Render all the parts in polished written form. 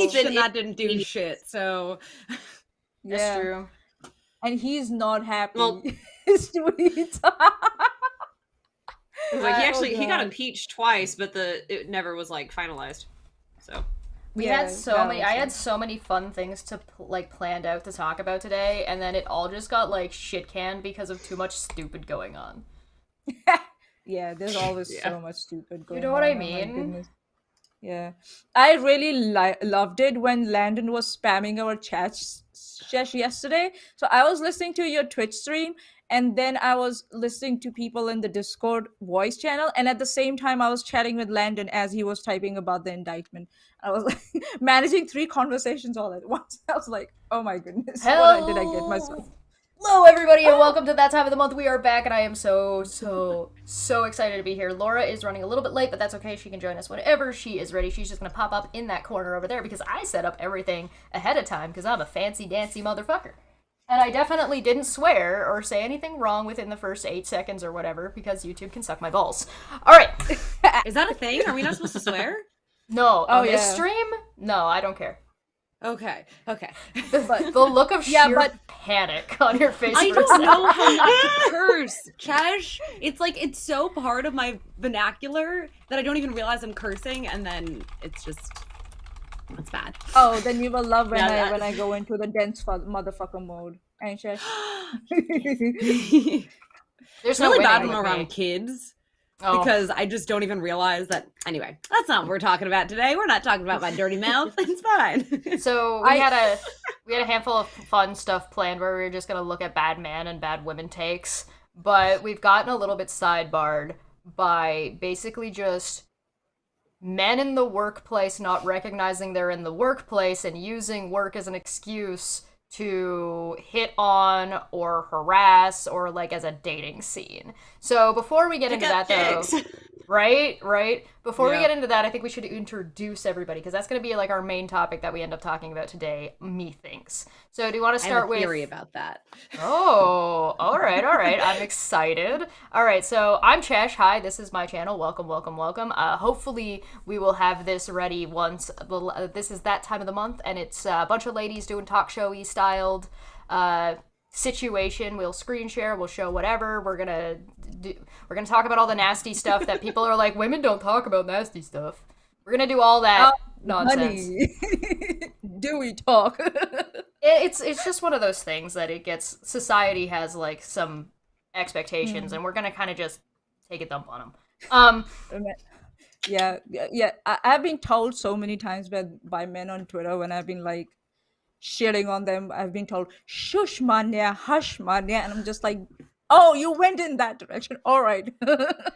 and that didn't do shit, so... That's true. And he's not happy. Well, his tweets. Like he got impeached twice, but it never was like finalized. So I had so many fun things to planned out to talk about today, and then it all just got like shit canned because of too much stupid going on. Yeah, there's always so much stupid going on. You know what I Oh my mean? goodness. Yeah, I really loved it when Landon was spamming our Chesh yesterday. So I was listening to your Twitch stream, and then I was listening to people in the Discord voice channel, and at the same time I was chatting with Landon as he was typing about the indictment. I was like managing 3 conversations all at once. I was like, oh my goodness, what did I get myself? Hello, everybody, and welcome to That Time of the Month. We are back, and I am so excited to be here. Laura is running a little bit late, but that's okay. She can join us whenever she is ready. She's just going to pop up in that corner over there because I set up everything ahead of time because I'm a fancy-dancy motherfucker. And I definitely didn't swear or say anything wrong within the first 8 seconds or whatever because YouTube can suck my balls. All right. Is that a thing? Are we not supposed to swear? No. On this stream? No, I don't care. Okay. The look of sheer panic on your face. I don't know how not to curse, Chesh. It's so part of my vernacular that I don't even realize I'm cursing, and then it's bad. Oh, then you will love when I go into the dense motherfucker mode. Ain't Chesh? There's really bad when I'm around kids. Because I just don't even realize that. Anyway, that's not what we're talking about today. We're not talking about my dirty mouth. It's fine. So we had a handful of fun stuff planned where we were just gonna look at bad man and bad women takes, but we've gotten a little bit sidebarred by basically just men in the workplace not recognizing they're in the workplace and using work as an excuse to hit on or harass or like as a dating scene. So before we get into that though, right? Before we get into that, I think we should introduce everybody because that's going to be like our main topic that we end up talking about today, methinks. So do you want to start with... I have a theory about that. Oh, all right. I'm excited. All right, so I'm Chesh. Hi, this is my channel. Welcome. Hopefully we will have this ready once... this is That Time of the Month, and it's a bunch of ladies doing talk showy styled situation. We'll screen share, we'll show whatever. We're gonna talk about all the nasty stuff that people are like, women don't talk about nasty stuff. We're gonna do all that nonsense. Do we talk? It's just one of those things that society has like some expectations, and we're gonna kind of just take a dump on them. Yeah. I've been told so many times by men on Twitter when I've been like shitting on them. I've been told, shush manya, hush manya, and I'm just like, oh, you went in that direction. All right.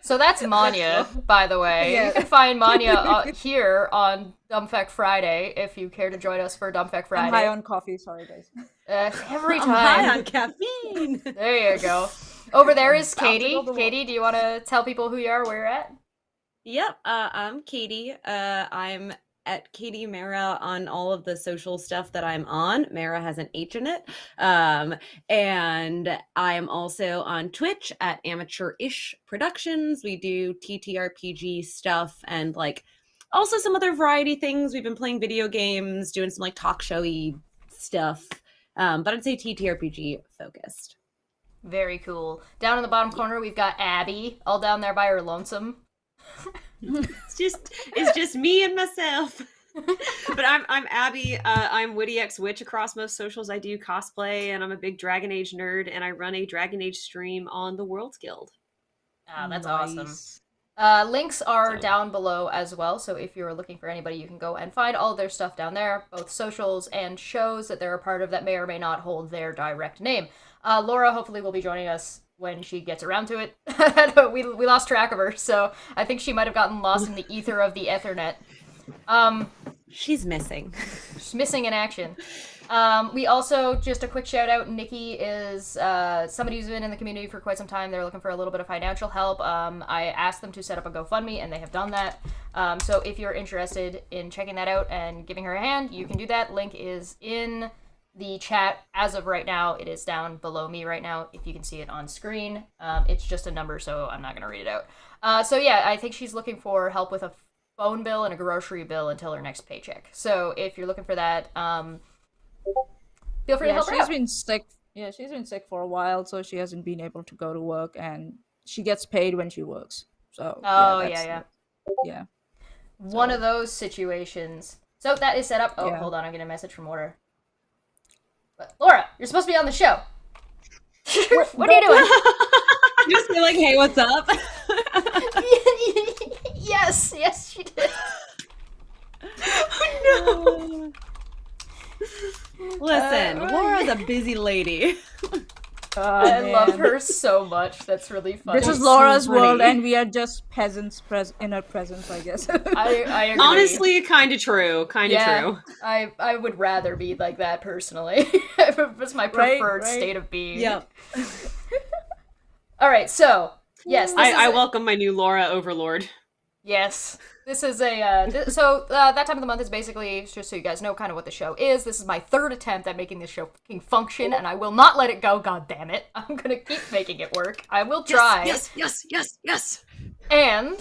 So that's Manya, by the way. Yeah. You can find Manya here on Dumb Fact Friday if you care to join us for Dumb Fact Friday. I'm high on coffee. Sorry, guys. Every time. I'm high on caffeine. There you go. Over there is Katie. Katie, do you want to tell people who you are, where you're at? Yep. I'm Katie. I'm at katiemehera on all of the social stuff that I'm on. Mehera has an H in it. And I am also on Twitch at Amateur-ish Productions. We do TTRPG stuff and like also some other variety things. We've been playing video games, doing some like talk showy stuff. But I'd say TTRPG focused. Very cool. Down in the bottom corner, we've got Abby, all down there by her lonesome. It's just me and myself. But I'm Abby. I'm wittyxwitch across most socials. I do cosplay, and I'm a big Dragon Age nerd, and I run a Dragon Age stream on the Worlds Guild. That's awesome. Links are down below as well, so if you're looking for anybody, you can go and find all of their stuff down there, both socials and shows that they're a part of that may or may not hold their direct name. Laura hopefully will be joining us when she gets around to it. we lost track of her, so I think she might have gotten lost in the ether of the Ethernet. She's missing. She's missing in action. We also, just a quick shout out, Nikki is somebody who's been in the community for quite some time. They're looking for a little bit of financial help. I asked them to set up a GoFundMe, and they have done that. So if you're interested in checking that out and giving her a hand, you can do that. Link is in the chat as of right now. It is down below me right now, if you can see it on screen. It's just a number, so I'm not going to read it out. So yeah, I think she's looking for help with phone bill and a grocery bill until her next paycheck. So if you're looking for that, feel free to help her she's out. been sick. Yeah, she's been sick for a while, so she hasn't been able to go to work, and she gets paid when she works. So Oh, yeah. One So- of those situations. So that is set up. Oh, Yeah. hold on, I'm getting a message from Laura. But Laura, you're supposed to be on the show. What are you doing? Just be like, hey, what's up? Yes, she did. Oh, no. Listen, Laura's a busy lady. I love man. her so much. That's really funny. This is so Laura's world, funny. and we are just peasants in her presence, I guess. I agree. Honestly, kind of true. True. I would rather be like that personally. It's my preferred right. state of being. Yep. All right, so yes, I welcome my new Laura Overlord. Yes. This is a, that time of the month is basically, just so you guys know kind of what the show is. This is my third attempt at making this show fucking function, and I will not let it go, god damn it. I'm gonna keep making it work. I will try. Yes. And,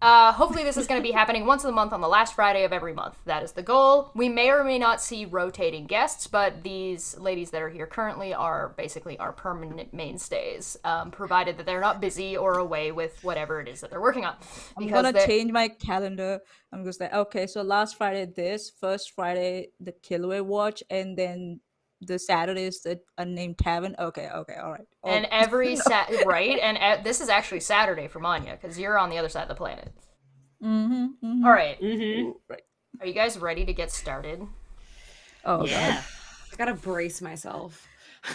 hopefully this is gonna be happening once a month on the last Friday of every month. That is the goal. We may or may not see rotating guests, but these ladies that are here currently are basically our permanent mainstays, provided that they're not busy or away with whatever it is that they're working on. I'm gonna change my calendar. I'm just like, okay, so last Friday first Friday the Kilway Watch, and then the Saturday is the Unnamed Tavern. Okay, all right. And every right, and this is actually Saturday for Manya because you're on the other side of the planet. Mm-hmm. All right, Right. are you guys ready to get started? Oh Yeah. I gotta brace myself.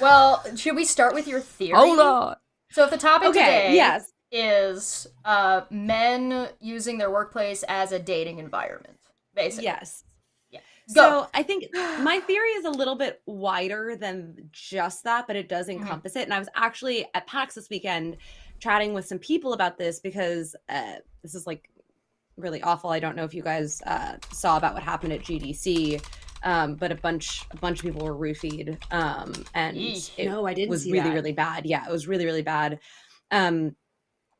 Well, should we start with your theory? Hold on. So, if the topic today yes. is men using their workplace as a dating environment, basically. Yes. Yeah. Go. So I think my theory is a little bit wider than just that, but it does encompass it. And I was actually at PAX this weekend chatting with some people about this because this is like really awful. I don't know if you guys saw about what happened at GDC, but a bunch of people were roofied, and it No, I didn't was see really that. really bad. Yeah, it was really really bad. And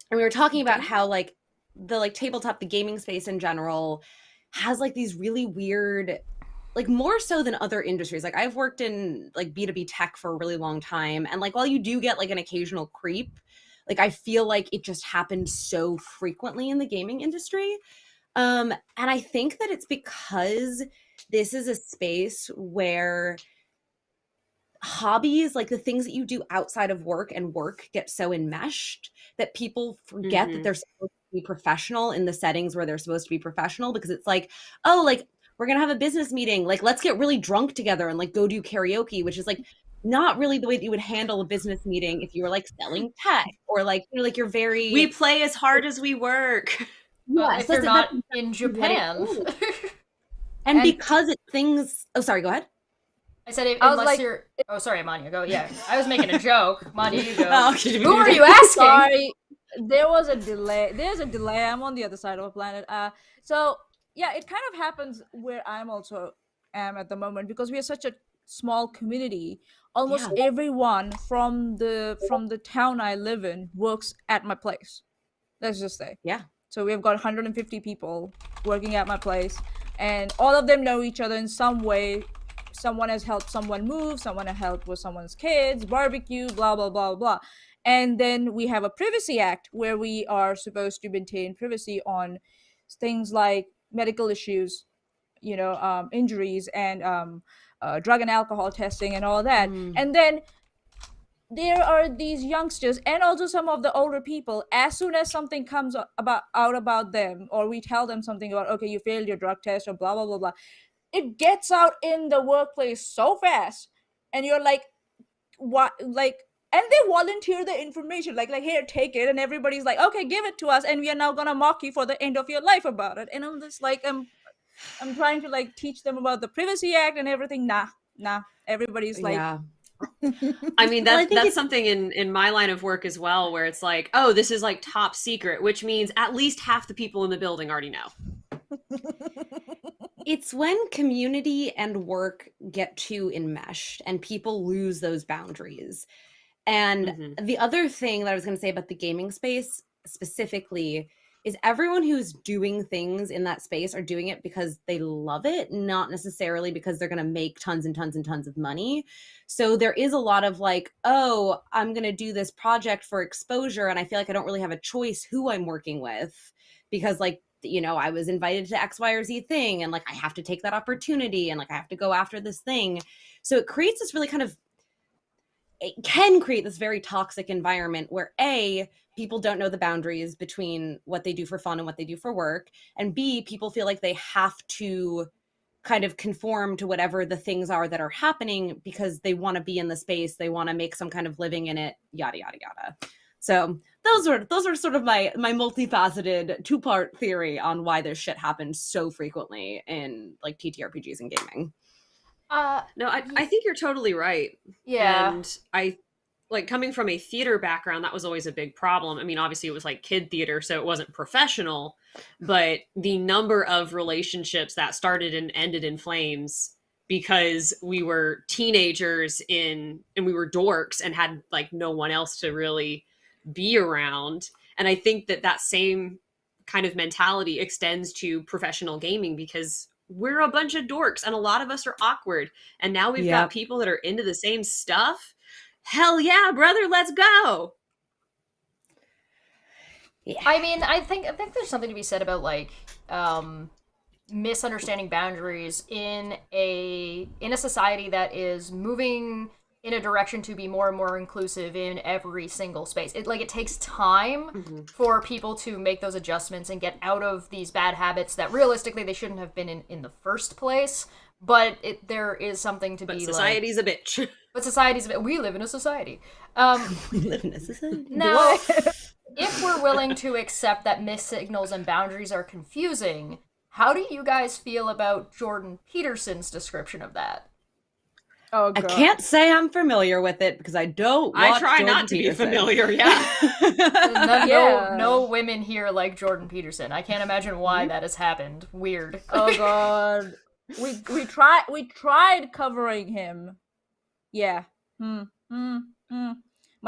we were talking about how like the tabletop, the gaming space in general has like these really weird, like more so than other industries. Like I've worked in like B2B tech for a really long time, and like while you do get like an occasional creep, like I feel like it just happens so frequently in the gaming industry. And I think that it's because this is a space where hobbies, like the things that you do outside of work and work, get so enmeshed that people forget that they're supposed to be professional in the settings where they're supposed to be professional, because it's like, oh, like we're gonna have a business meeting, like let's get really drunk together and like go do karaoke, which is like not really the way that you would handle a business meeting if you were like selling tech or like, you know, like you're very We play as hard as we work. If you're not in Japan. and because it's things. Oh, sorry. Go ahead. I said, I was unless like- you're. Oh, sorry, Manya. Go. Yeah, I was making a joke. Manya, you go. Oh, Who are you asking? Sorry, there was a delay. There's a delay. I'm on the other side of the planet. So yeah, it kind of happens where I'm also am at the moment, because we are such a small community. Almost everyone from the town I live in works at my place. Let's just say. Yeah. So we've got 150 people working at my place, and all of them know each other in some way. Someone has helped someone move, someone has helped with someone's kids, barbecue, blah, blah, blah, blah. And then we have a privacy act where we are supposed to maintain privacy on things like medical issues, you know, injuries, and drug and alcohol testing and all that. And then there are these youngsters and also some of the older people. As soon as something comes out about them, or we tell them something about, okay, you failed your drug test or blah, blah, blah, blah, it gets out in the workplace so fast, and you're like, what? Like, and they volunteer the information, like here, take it, and everybody's like, okay, give it to us, and we are now gonna mock you for the end of your life about it. And I'm just like, I'm trying to like teach them about the Privacy Act and everything. Nah. Everybody's like, Yeah. I mean, Well, I that's think something in my line of work as well, where it's like, oh, this is like top secret, which means at least half the people in the building already know. It's when community and work get too enmeshed and people lose those boundaries. And the other thing that I was going to say about the gaming space specifically is everyone who's doing things in that space are doing it because they love it, not necessarily because they're going to make tons and tons and tons of money. So there is a lot of like, oh, I'm going to do this project for exposure, and I feel like I don't really have a choice who I'm working with, because like, you know, I was invited to X, Y, or Z thing, and like I have to take that opportunity, and like I have to go after this thing. So it creates this really kind of, it can create this very toxic environment where people don't know the boundaries between what they do for fun and what they do for work, and B, people feel like they have to kind of conform to whatever the things are that are happening because they want to be in the space, they want to make some kind of living in it, yada yada yada. So those are sort of my multifaceted two-part theory on why this shit happens so frequently in like TTRPGs and gaming. No, I think you're totally right. Yeah. And I, like, coming from a theater background, that was always a big problem. I mean, obviously it was like kid theater, so it wasn't professional, but the number of relationships that started and ended in flames because we were teenagers and we were dorks and had like no one else to really be around. And I think that same kind of mentality extends to professional gaming, because we're a bunch of dorks and a lot of us are awkward. And now we've got people that are into the same stuff. Hell yeah, brother, let's go. Yeah. I mean, I think there's something to be said about like misunderstanding boundaries in a society that is moving in a direction to be more and more inclusive in every single space. It takes time for people to make those adjustments and get out of these bad habits that realistically they shouldn't have been in the first place. But there is something to be society's a bitch. But society's a bitch. We live in a society. We live in a society. Now, if we're willing to accept that missed signals and boundaries are confusing, how do you guys feel about Jordan Peterson's description of that? Oh, God. I can't say I'm familiar with it because I don't watch I try Jordan not to Peterson. be familiar, yeah. No women here like Jordan Peterson. I can't imagine why that has happened. Weird. Oh, God. We tried covering him. Yeah. My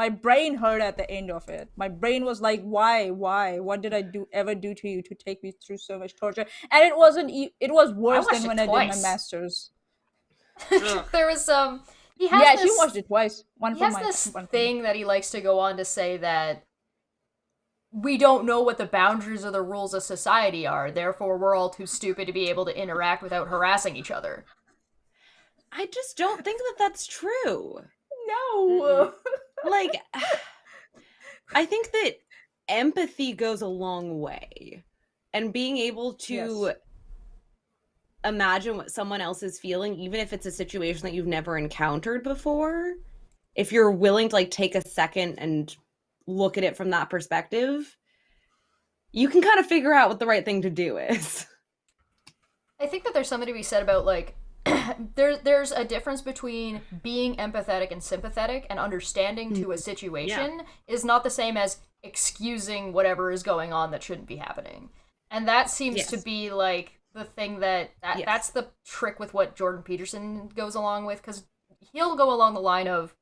brain hurt at the end of it. My brain was like, why? What did I ever do to you to take me through so much torture? And it was worse than when I did my master's. There was she watched it twice. He has this thing that he likes to go on to say that we don't know what the boundaries or the rules of society are, therefore we're all too stupid to be able to interact without harassing each other. I just don't think that that's true. No. Like, I think that empathy goes a long way, and being able to imagine what someone else is feeling, even if it's a situation that you've never encountered before, if you're willing to like take a second and look at it from that perspective, you can kind of figure out what the right thing to do is. I think that there's something to be said about like there's a difference between being empathetic and sympathetic, and understanding to a situation is not the same as excusing whatever is going on that shouldn't be happening. And that seems to be like the thing that's the trick with what Jordan Peterson goes along with, because he'll go along the line of,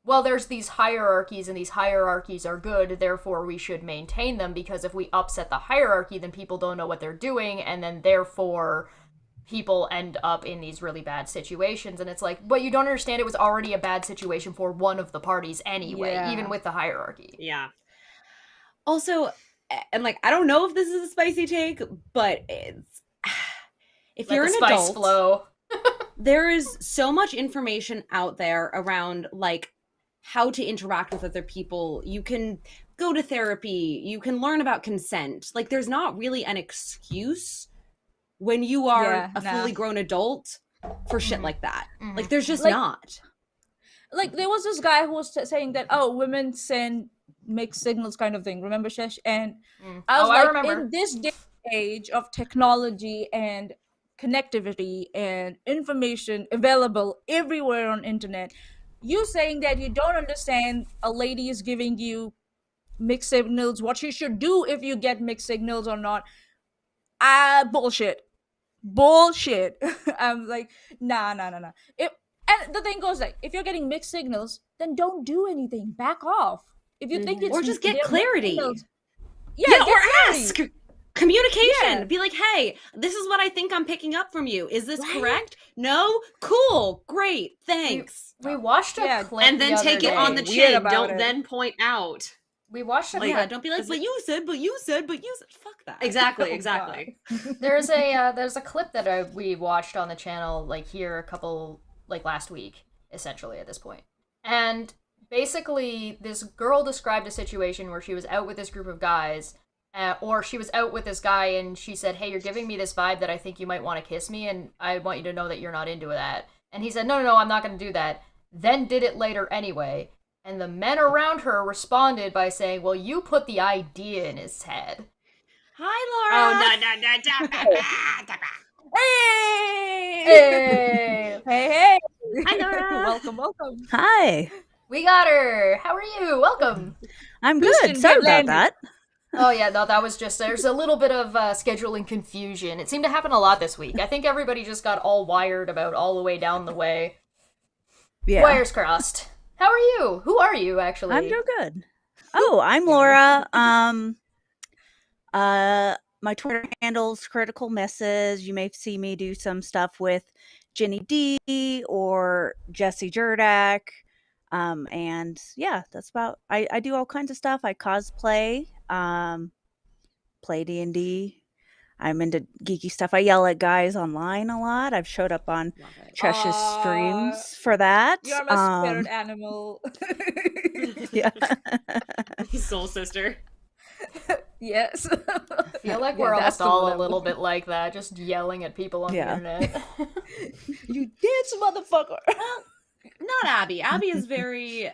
well, there's these hierarchies and these hierarchies are good, therefore we should maintain them, because if we upset the hierarchy, then people don't know what they're doing, and then therefore people end up in these really bad situations. And it's like, but you don't understand, it was already a bad situation for one of the parties anyway, even with the hierarchy. Yeah. Also, and like, I don't know if this is a spicy take, but it's, if you're an adult, flow. there is so much information out there around like how to interact with other people. You can go to therapy, you can learn about consent. Like, there's not really an excuse when you are a fully grown adult for shit like that. Like, there's just not. Like, there was this guy who was saying that, women send mixed signals kind of thing. Remember, Chesh? And I was like, in this day and age of technology and connectivity and information available everywhere on internet, you saying that you don't understand a lady is giving you mixed signals, what you should do if you get mixed signals or not. Bullshit. I'm like, nah. And the thing goes like, if you're getting mixed signals, then don't do anything. Back off. If you think it's, or just get clarity. Yeah, get or ready. ask. Communication. Yeah. Be like, hey, this is what I think I'm picking up from you. Is this Right? correct? No? Cool. Great. Thanks. We watched a Yeah, clip And then the take other it on day. the Weird chin. about Don't it. then point out. We watched a Like, Yeah, don't be like, but you said. Fuck that. Exactly, Oh, exactly. there's a clip that we watched on the channel like here a couple like last week essentially at this point, and basically this girl described a situation where she was out with this group of guys, or she was out with this guy and she said, hey, you're giving me this vibe that I think you might want to kiss me, and I want you to know that you're not into that. And he said, no, I'm not going to do that. Then did it later anyway. And the men around her responded by saying, well, you put the idea in his head. Hi, Laura. Oh, no. Hey! Hey! Hi, Laura. Welcome. Hi, We got her. How are you? Welcome. I'm Who's good. in Sorry good about landing? that. Oh yeah, no, that was just there's a little bit of scheduling confusion. It seemed to happen a lot this week. I think everybody just got all wired about all the way down the way. Yeah, Wires crossed. How are you? Who are you actually? I'm doing good. Oh, I'm Laura. My Twitter handle's Critical Misses. You may see me do some stuff with Jenny D or Jesse Jurdak. And yeah, that's about. I do all kinds of stuff. I cosplay. Play D&D. I'm into geeky stuff. I yell at guys online a lot. I've showed up on Love it. Chesh's Aw, streams for that. You're my spirit animal. Yeah. Soul sister. Yes. I feel like Yeah, we're that's almost the all a level. little bit like that, just yelling at people on Yeah. the internet. You did, motherfucker. Not Abby. Abby is very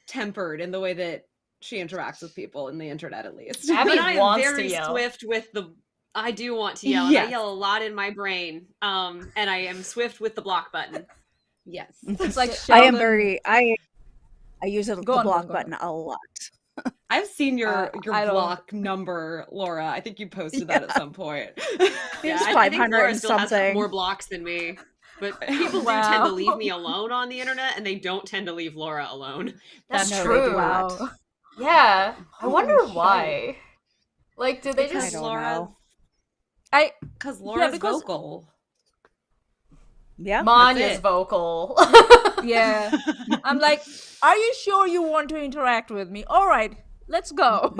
tempered in the way that she interacts with people in the internet, at least. Abby But I am wants to very yell. swift with the. I do want to yell. And Yes. I yell a lot in my brain. And I am swift with the block button. Yes. It's like I am Sheldon. very I use the Go on, block go on. button a lot. I've seen your I don't- block number, Laura. I think you posted that at some point. Yeah, It's I think 500 Laura and still has something. more blocks than me. But people do Wow. tend to leave me alone on the internet, and they don't tend to leave Laura alone. That's No, they true. do not. Wow. Yeah. I Holy wonder shit. why. Like, do they Because just don't Laura, know. because Laura's because- vocal. Yeah. Manya's it. vocal? Yeah. I'm like, are you sure you want to interact with me? All right, let's go.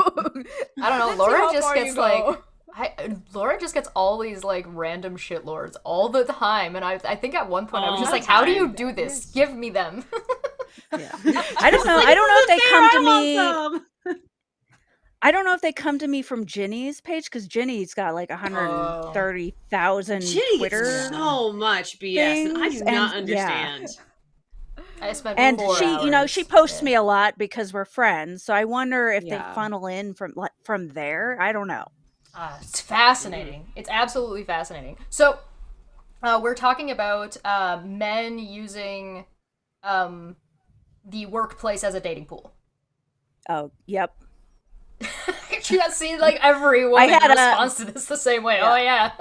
I don't know. Let's see Laura how just far you gets go. like Laura just gets all these like random shit lords all the time, and I think at one point I was All just the like, "How do you time. do this? Give me them." Yeah. I don't know. I don't know if they come to me. I don't know if they come to me from Ginny's page because Ginny's got like 130,000 Ginny Twitter. gets so much BS, and I do things, not and- yeah. understand. I spent And 4 she, hours. she posts Yeah. me a lot because we're friends. So I wonder if Yeah. they funnel in from there. I don't know. It's fascinating. It's absolutely fascinating. So, we're talking about men using the workplace as a dating pool. Oh, yep. You got seen like every woman had a- responds to this the same way. Yeah.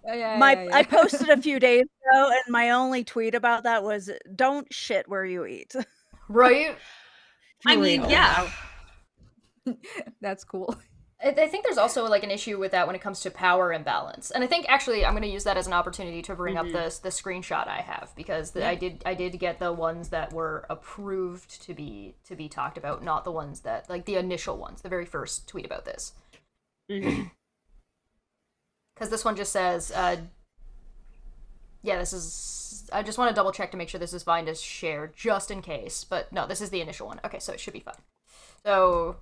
Oh yeah. I posted a few days ago, and my only tweet about that was, "Don't shit where you eat." Right. I mean, real. yeah. That's cool. I think there's also like an issue with that when it comes to power imbalance, and I think actually I'm going to use that as an opportunity to bring up the screenshot I have because I did get the ones that were approved to be talked about, not the ones that like the initial ones, the very first tweet about this. Because this one just says, this is. I just want to double check to make sure this is fine to share, just in case. But no, this is the initial one. Okay, so it should be fine. So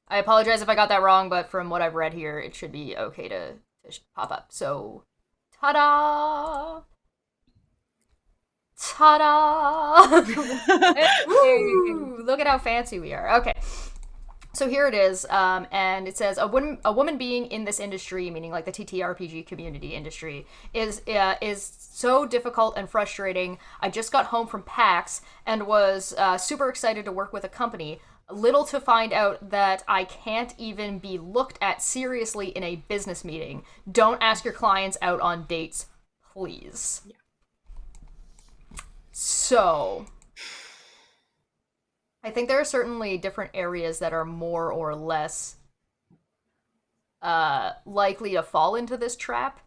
I apologize if I got that wrong, but from what I've read here, it should be okay to pop up. So, ta-da! Ta-da! Woo! Look at how fancy we are. Okay. So here it is, and it says a woman being in this industry, meaning like the TTRPG community industry, is so difficult and frustrating. I just got home from PAX and was super excited to work with a company. Little to find out that I can't even be looked at seriously in a business meeting. Don't ask your clients out on dates, please. Yeah. So, I think there are certainly different areas that are more or less likely to fall into this trap.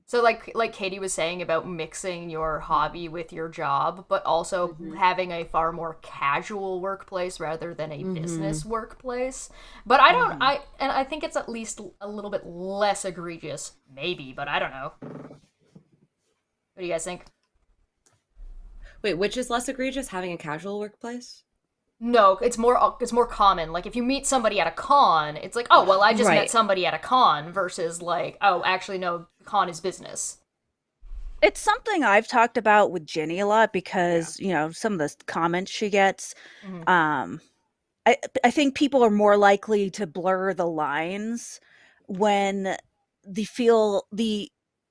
So like Katie was saying about mixing your hobby with your job, but also having a far more casual workplace rather than a business workplace. But I think it's at least a little bit less egregious, maybe, but I don't know. What do you guys think? Wait, which is less egregious, having a casual workplace? No, it's more common. Like if you meet somebody at a con, it's like, oh well, I just met somebody at a con, versus like, oh, actually no, con is business. It's something I've talked about with Jenny a lot because, you know, some of the comments she gets. I think people are more likely to blur the lines when the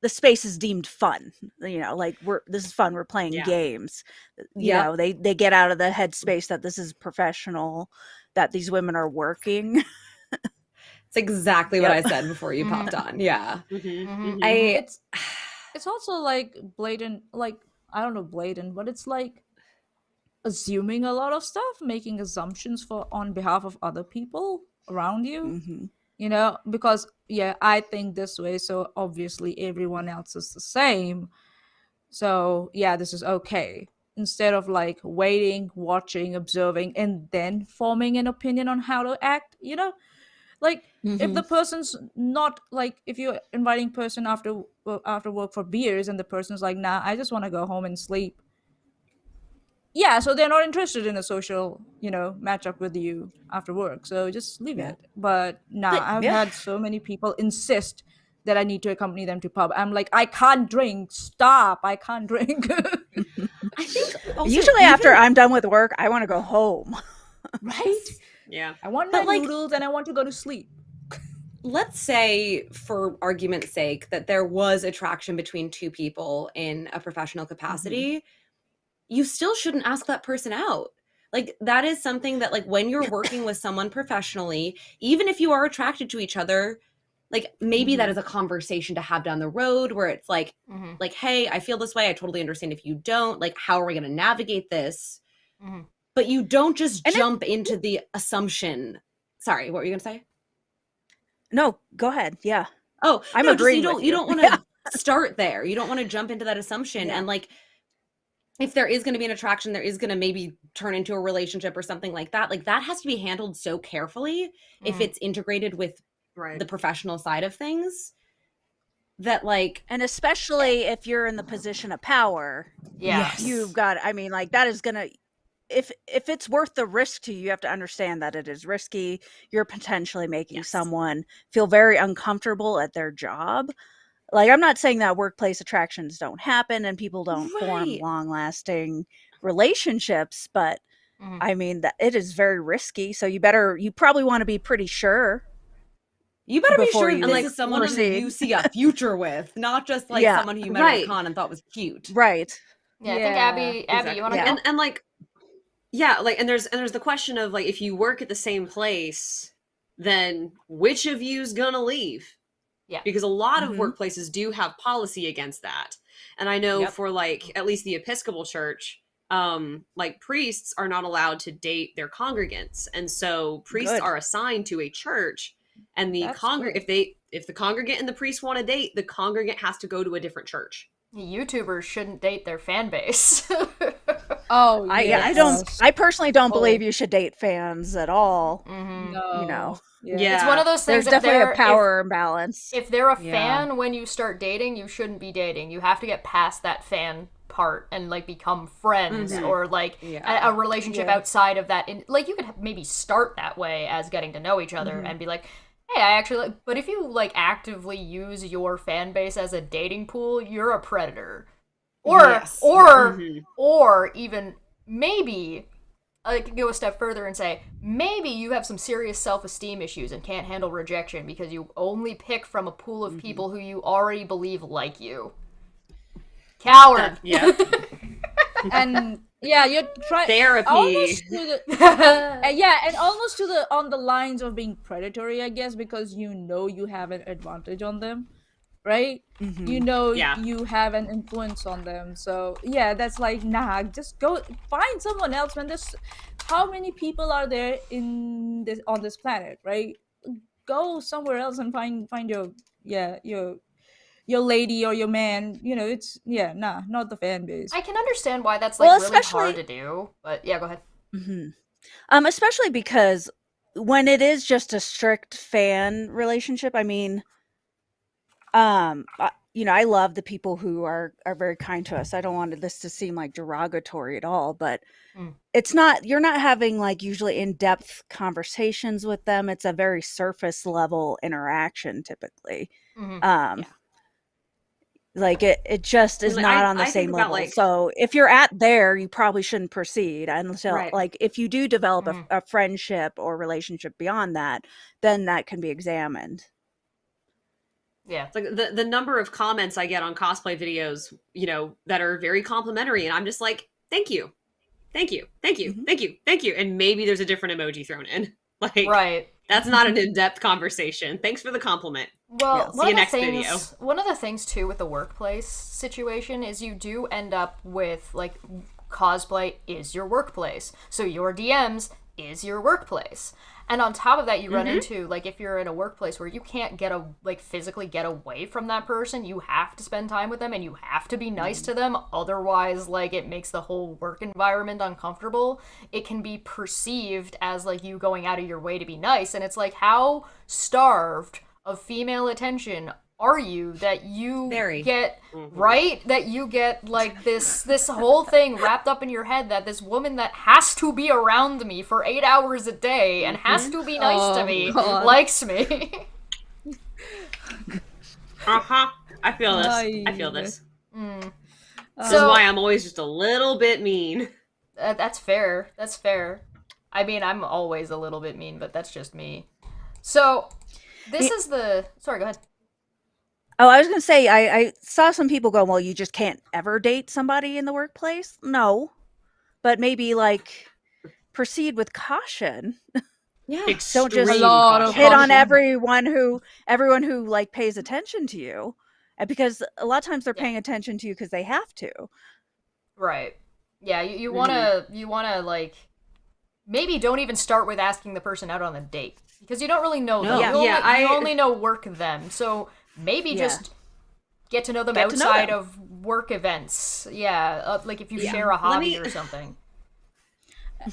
space is deemed fun. You know, like this is fun, we're playing games. You know, they get out of the headspace that this is professional, that these women are working. It's exactly what I said before you popped on. Yeah. It's also like blatant, like, I don't know, blatant, but it's like assuming a lot of stuff, making assumptions on behalf of other people around you. You know, because I think this way, so obviously everyone else is the same. So this is okay. Instead of like waiting, watching, observing, and then forming an opinion on how to act, you know? Like if the person's not like, if you're inviting person after work for beers and the person's like, nah, I just want to go home and sleep. Yeah, so they're not interested in a social, you know, matchup with you after work. So just leave it. But I've had so many people insist that I need to accompany them to pub. I'm like, I can't drink. Stop. I can't drink. I think usually after I'm done with work, I want to go home. Right? Yeah. I want my noodles and I want to go to sleep. Let's say, for argument's sake, that there was attraction between two people in a professional capacity. You still shouldn't ask that person out. Like, that is something that, like, when you're working with someone professionally, even if you are attracted to each other, like, maybe that is a conversation to have down the road where it's like, like, hey, I feel this way. I totally understand if you don't. Like, how are we going to navigate this? But you don't just jump into the assumption. Sorry, what were you going to say? No, go ahead. Yeah. Oh, I'm agreeing with you. You don't want to start there. You don't want to jump into that assumption. And, like, if there is going to be an attraction, there is going to maybe turn into a relationship or something like that. Like, that has to be handled so carefully if it's integrated with the professional side of things, that, like, and especially if you're in the position of power, you've got, I mean, like, that is going to, if it's worth the risk to you, you have to understand that it is risky. You're potentially making someone feel very uncomfortable at their job. Like, I'm not saying that workplace attractions don't happen and people don't form long-lasting relationships, but I mean that it is very risky. So you probably want to be pretty sure. You better be sure this is someone who you see a future with, not just like someone who you met at a con and thought was cute. Right. Yeah, I think Abby, you want to go? And like, like, and there's the question of, like, if you work at the same place, then which of you's gonna leave? Yeah. Because a lot of workplaces do have policy against that. And I know for, like, at least the Episcopal Church, like, priests are not allowed to date their congregants. And so priests are assigned to a church, and the if the congregant and the priest want to date, the congregant has to go to a different church. YouTubers shouldn't date their fan base. I personally don't believe you should date fans at all. No. You know. Yeah. It's one of those things. There's definitely a power imbalance. If they're a fan when you start dating, you shouldn't be dating. You have to get past that fan part and, like, become friends or, like, a relationship outside of that. Like, you could maybe start that way as getting to know each other and be like, hey, I actually like. But if you, like, actively use your fan base as a dating pool, you're a predator. Or even maybe, I could go a step further and say, maybe you have some serious self-esteem issues and can't handle rejection because you only pick from a pool of people who you already believe like you. Coward. And you're trying therapy. Almost to the, and almost to the on the lines of being predatory, I guess, because you have an advantage on them, right? You have an influence on them. So that's like, nah, just go find someone else. Man, how many people are there on this planet, right? go somewhere else and find your your lady or your man. It's not the fan base. I can understand why that's like Well, really especially- hard to do, but yeah, go ahead. Especially because when it is just a strict fan relationship, I mean, I love the people who are very kind to us. I don't want this to seem like derogatory at all, but it's not, you're not having like usually in-depth conversations with them. It's a very surface level interaction typically. Like it just is not on the same level. So if you're at there, you probably shouldn't proceed until like if you do develop a friendship or relationship beyond that, then that can be examined. Yeah. It's like the number of comments I get on cosplay videos, that are very complimentary, and I'm just like, thank you. Thank you. Thank you. Thank you. Thank you. And maybe there's a different emoji thrown in. Like, right. That's not an in-depth conversation. Thanks for the compliment. Well, see you next video. One of the things too with the workplace situation is you do end up with like cosplay is your workplace. So your DMs is your workplace. And on top of that, you run into, like, if you're in a workplace where you can't physically get away from that person, you have to spend time with them and you have to be nice to them. Otherwise, like, it makes the whole work environment uncomfortable. It can be perceived as, like, you going out of your way to be nice. And it's like, how starved of female attention are you that you get right, that you get like this whole thing wrapped up in your head that this woman that has to be around me for 8 hours a day and has to be nice to me likes me. I feel this. I feel this. This is So why I'm always just a little bit mean. That's fair. That's fair. I mean, I'm always a little bit mean, but that's just me. So this is the... Sorry, go ahead. Oh, I was going to say, I saw some people go, well, you just can't ever date somebody in the workplace. No, but maybe like proceed with caution. Yeah. Don't just hit caution. on everyone who like pays attention to you, because a lot of times they're paying attention to you because they have to. Right. Yeah, you wanna like maybe don't even start with asking the person out on a date because you don't really know them. You only know work them. So maybe just get to know them outside of work events. Yeah, like if you share a hobby or something.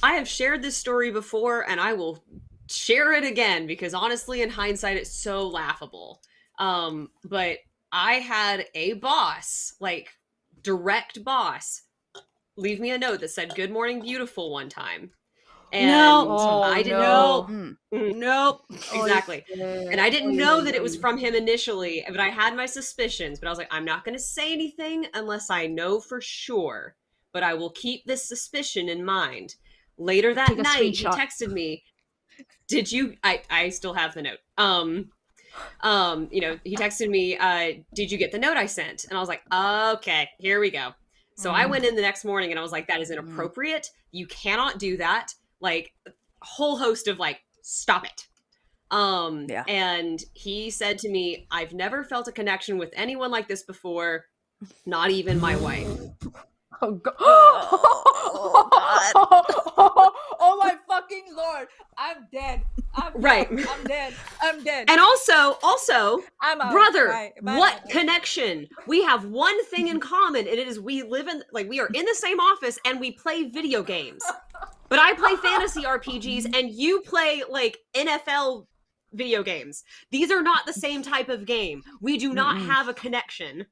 I have shared this story before, and I will share it again because honestly, in hindsight, it's so laughable. But I had a boss, like direct boss, leave me a note that said "Good morning, beautiful" one time. And I didn't know. Nope. Exactly. And I didn't know that it was from him initially, but I had my suspicions. But I was like, I'm not going to say anything unless I know for sure. But I will keep this suspicion in mind. Later that night, he texted me. Did you? I still have the note. He texted me. Did you get the note I sent? And I was like, okay, here we go. So I went in the next morning and I was like, that is inappropriate. You cannot do that. Like a whole host of like, stop it. And he said to me, I've never felt a connection with anyone like this before, not even my wife. Oh God. Oh my fucking Lord. I'm dead. I'm dead. And also, I'm out. brother, Bye. what connection? We have one thing in common, and it is we are in the same office and we play video games. But I play fantasy RPGs and you play like NFL video games. These are not the same type of game. We do not have a connection.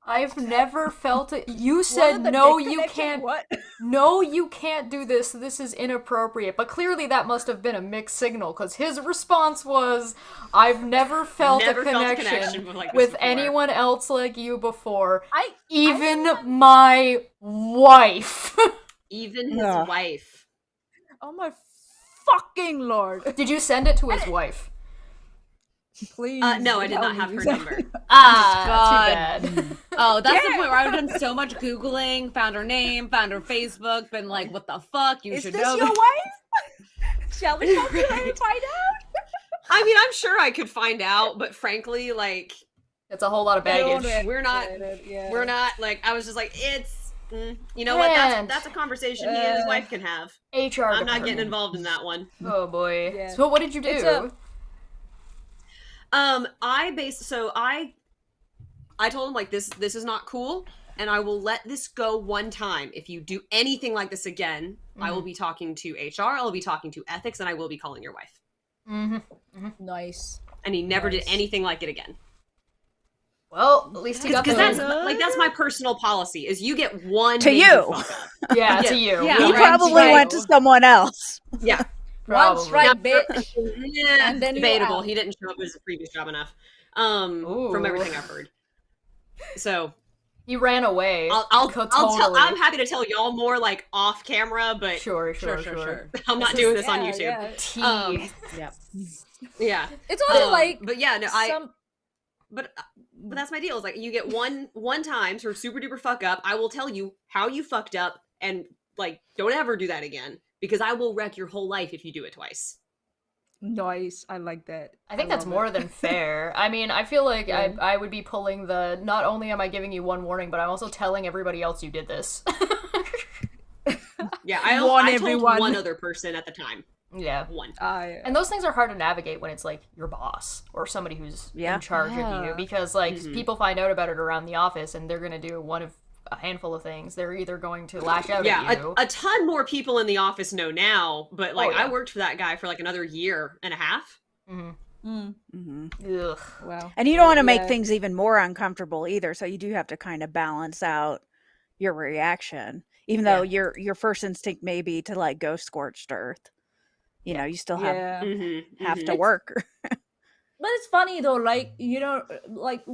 I've never felt it. You said no, you can't. What? No, you can't do this. This is inappropriate. But clearly that must have been a mixed signal because his response was, I've never felt a connection with anyone else like you before. Even my wife. Even his wife. Oh my fucking Lord. Did you send it to his wife? Please. No, I did not have her number. Too bad. Oh, that's the point where I've done so much Googling, found her name, found her Facebook, been like, what the fuck? You should know. Is this your wife? Shall we talk to her and find out? I mean, I'm sure I could find out, but frankly, like... It's a whole lot of baggage. We're not, like, I was just like, you know what, that's a conversation he and his wife can have. HR I'm not getting involved in that one. Oh boy. Yeah. So what did you do? I told him like this is not cool, and I will let this go one time. If you do anything like this again, I will be talking to HR, I will be talking to ethics, and I will be calling your wife. Nice. And he never did anything like it again. Well, at least he got Because the that's my personal policy. Is you get one To major you. fuck up. yeah, to you. Yeah. He Right, probably right. went to someone else. Yeah, Once, Probably. right, bitch. yeah, And then you're debatable. out. He didn't show up at his previous job enough. Ooh. From everything I've heard. So He ran away. I'll tell. Totally. I'm happy to tell y'all more like off camera, but Sure. I'm not doing this on YouTube. Tea. Yeah. Yeah, It's also like but yeah, no, some. but that's my deal. Is like you get one time sort of super duper fuck up. I will tell you how you fucked up, and like don't ever do that again, because I will wreck your whole life if you do it twice. Nice. I like that. I think that's love more it. than fair. I mean, I feel like I would be pulling the not only am I giving you one warning, but I'm also telling everybody else you did this. Yeah, Warn I told everyone. one other person at the time. Yeah. One. Yeah. And those things are hard to navigate when it's like your boss or somebody who's Yeah. in charge of you, Yeah. because like Mhm. people find out about it around the office and they're gonna do one of a handful of things. They're either going to lash out Yeah, at you. a ton more people in the office know now, but like yeah. I worked for that guy for like another year and a half. Mm. Ugh. Wow. And you don't want to make Yeah. things even more uncomfortable either, so you do have to kind of balance out your reaction. Even though your first instinct may be to like go scorched earth. You know, you still have Yeah. have to work. But it's funny though, like, you know, like,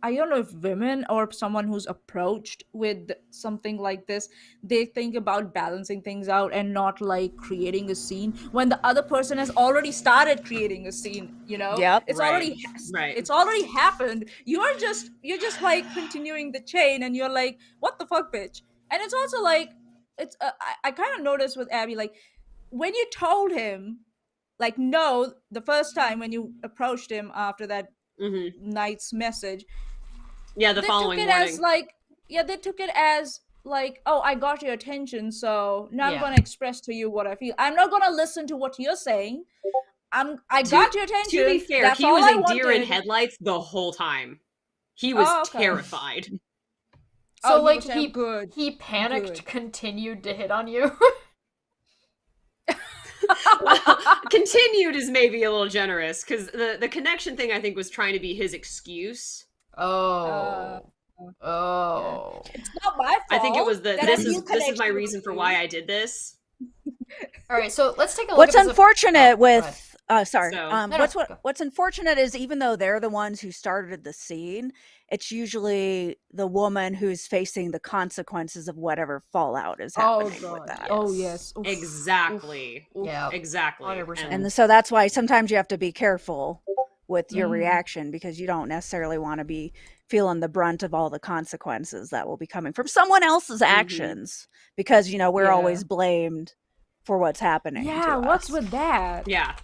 I don't know if women or someone who's approached with something like this, they think about balancing things out and not like creating a scene when the other person has already started creating a scene, you know? Yep. It's Right, already right. it's already happened. You're just like continuing the chain, and you're like, what the fuck, bitch? And it's also like, it's I kind of noticed with Abby, like, when you told him like no the first time when you approached him after that night's message, Yeah, the they following took it morning. as like, yeah, they took it as like, oh, I got your attention, so now I'm Yeah. gonna express to you what I feel. I'm not gonna listen to what you're saying. I got your attention. To be fair, That's he all was I a deer in wanted. headlights the whole time. He was Oh, okay. terrified. So Oh, like was saying, good. he panicked, Good. continued to hit on you. Continued is maybe a little generous, because the connection thing I think was trying to be his excuse. Oh. It's not my fault. I think it was that this I is feel my connection reason with for you. why I did this. All right, so let's take a look What's at this. unfortunate Oh, go with ahead. sorry. So- No, go. What's unfortunate is even though they're the ones who started the scene, it's usually the woman who's facing the consequences of whatever fallout is Oh happening god. with that. Oh yes. Oof. Exactly. Oof. Yeah. Exactly. 100%. And so that's why sometimes you have to be careful with your Mm. reaction, because you don't necessarily want to be feeling the brunt of all the consequences that will be coming from someone else's actions, because, you know, we're Yeah. always blamed for what's happening. Yeah, to what's us. with that? Yeah.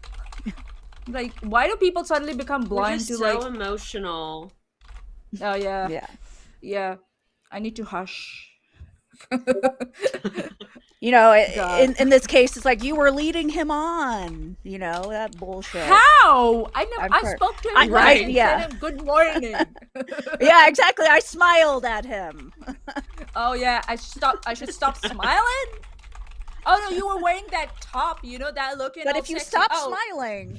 Like, why do people suddenly become We're blind just to so like? emotional. Oh yeah. Yeah. Yeah. I need to hush. You know, God. in this case, it's like you were leading him on. You know, that bullshit. How? I I'm I sorry. spoke to him I- right. right, yeah. Said him, good morning. Yeah, exactly. I smiled at him. Oh yeah, I should stop smiling. Oh no, you were wearing that top, you know, that looking. But all if you sexy. stop Oh. smiling,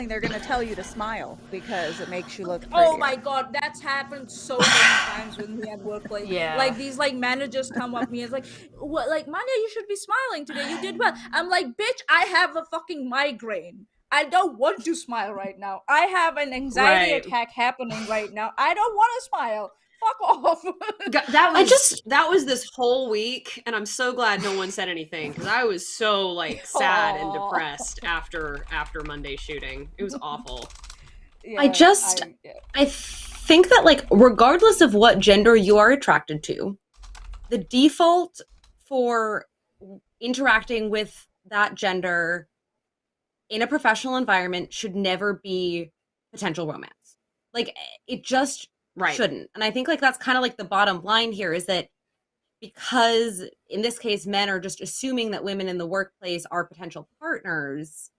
they're going to tell you to smile because it makes you look prettier. Oh my god, that's happened so many times with me at workplace. Yeah. Like these like managers come up to me and it's like, what, like, Manya, you should be smiling today. You did well. I'm like, bitch, I have a fucking migraine. I don't want to smile right now. I have an anxiety Right. attack happening right now. I don't want to smile. Fuck off. That was this whole week, and I'm so glad no one said anything, because I was so like sad and Aw. depressed after Monday's shooting. It was awful. Yeah, I think that, like, regardless of what gender you are attracted to, the default for interacting with that gender in a professional environment should never be potential romance. Like, it just Right. shouldn't. And I think, like, that's kind of like the bottom line here, is that because in this case men are just assuming that women in the workplace are potential partners,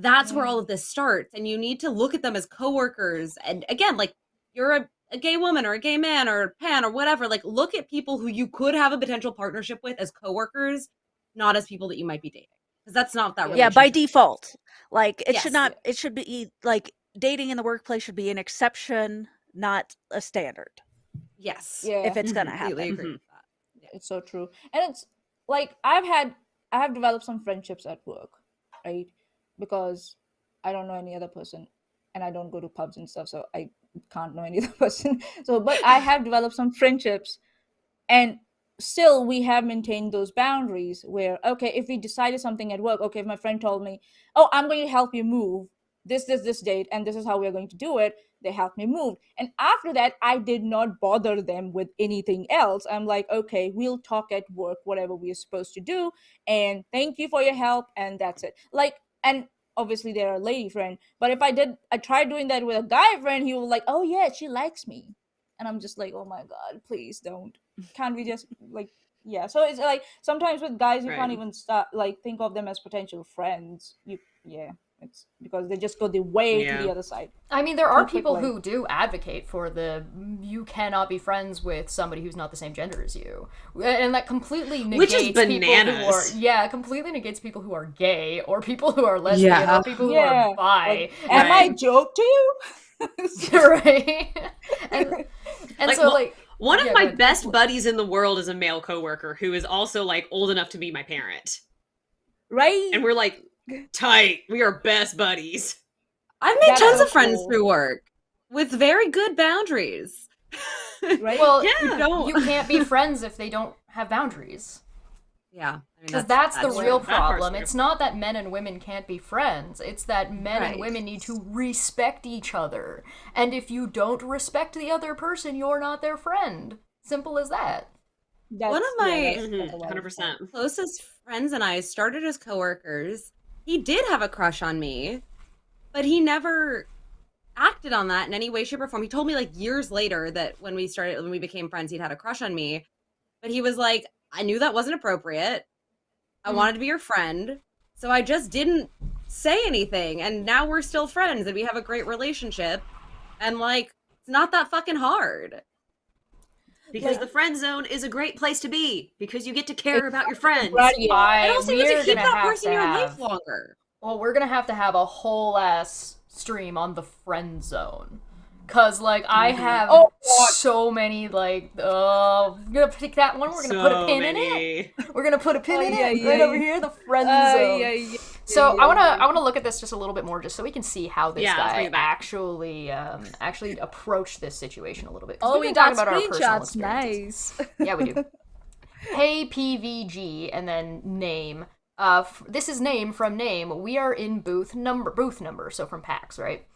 That's where all of this starts. And you need to look at them as coworkers. And again, like, you're a gay woman or a gay man or a pan or whatever. Like, look at people who you could have a potential partnership with as coworkers, not as people that you might be dating. Because that's not that Yeah, by relationship. default. Like, it Yes. should not, it should be like dating in the workplace should be an exception, not a standard, Yes. Yeah, if it's gonna Completely happen. agree with that. it's so true. And it's like I have developed some friendships at work, right? Because I don't know any other person, and I don't go to pubs and stuff, so I can't know any other person. So, but I have developed some friendships, and still we have maintained those boundaries where, okay, if we decided something at work, okay, if my friend told me, oh, I'm going to help you move this date, and this is how we're going to do it, they helped me move. And after that, I did not bother them with anything else. I'm like, okay, we'll talk at work, whatever we are supposed to do, and thank you for your help, and that's it. Like, and obviously they're a lady friend, but if I tried doing that with a guy friend, he was like, oh yeah, she likes me. And I'm just like, oh my god, please don't. Can't we just like, yeah. So it's like sometimes with guys you can't Right. even start like think of them as potential friends. It's because they just go the way to the other side. I mean, there are Too people quickly. who do advocate for you cannot be friends with somebody who's not the same gender as you, and that completely negates Which is people who are bananas. completely negates people who are gay or people who are lesbian or people who Yeah. are bi. Like, am I Right. joke to you? Right? and Like, so well, like One of yeah, my go ahead. best buddies in the world is a male coworker who is also like old enough to be my parent. Right? And we're like tight. We are best buddies. I've made That's tons so of friends cool. through work with very good boundaries. Right? Well, Yeah. you can't be friends if they don't have boundaries. Yeah. I mean, Because that's the true. real That part's problem. true. It's not that men and women can't be friends. It's that men and Right. women need to respect each other. And if you don't respect the other person, you're not their friend. Simple as that. One of my- that's a lot of 100%. closest friends and I started as coworkers. He did have a crush on me, but he never acted on that in any way, shape, or form. He told me like years later that when we became friends, he'd had a crush on me. But he was like, I knew that wasn't appropriate. I wanted to be your friend. So I just didn't say anything. And now we're still friends and we have a great relationship. And like, it's not that fucking hard. Because the friend zone is a great place to be. Because you get to care about your friends. Right, yeah. And also, you get we're to keep gonna that have person to in your have- life longer. Well, we're gonna have a whole ass stream on the friend zone. Cause like I have Oh, God. so many like we're gonna pick that one, we're gonna put a pin in it. We're gonna put a pin in it right over here, the friend zone. So I wanna look at this just a little bit more, just so we can see how this Yeah, let's bring guy it back. actually approached this situation a little bit. 'Cause Oh, we've we been got talking about our personal screenshots. experiences. Nice. Yeah, we do. Hey PVG and then name. This is name from name. We are in booth number, so from PAX, right?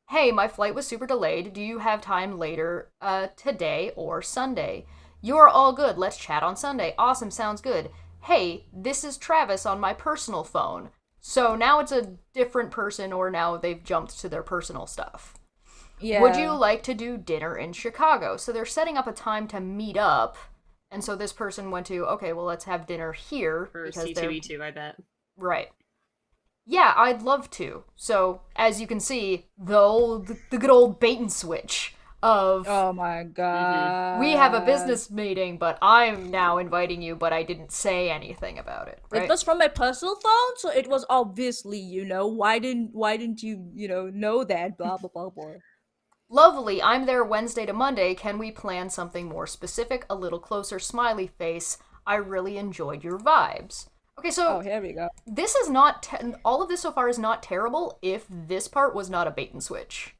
Hey, my flight was super delayed. Do you have time later today or Sunday? You are all good. Let's chat on Sunday. Awesome, sounds good. Hey, this is Travis on my personal phone. So now it's a different person, or now they've jumped to their personal stuff. Yeah. Would you like to do dinner in Chicago? So they're setting up a time to meet up. And so this person went to, okay, well, let's have dinner here. For because they're C2E2, I bet. right. Yeah, I'd love to. So, as you can see, the good old bait and switch of Oh my god. we have a business meeting, but I'm now inviting you, but I didn't say anything about it. Right? It was from my personal phone, so it was obviously, why didn't you, know that? Blah blah blah blah. Lovely, I'm there Wednesday to Monday. Can we plan something more specific? A little closer, smiley face. I really enjoyed your vibes. Okay, so Oh, here we go. this is not all of this so far is not terrible if this part was not a bait and switch.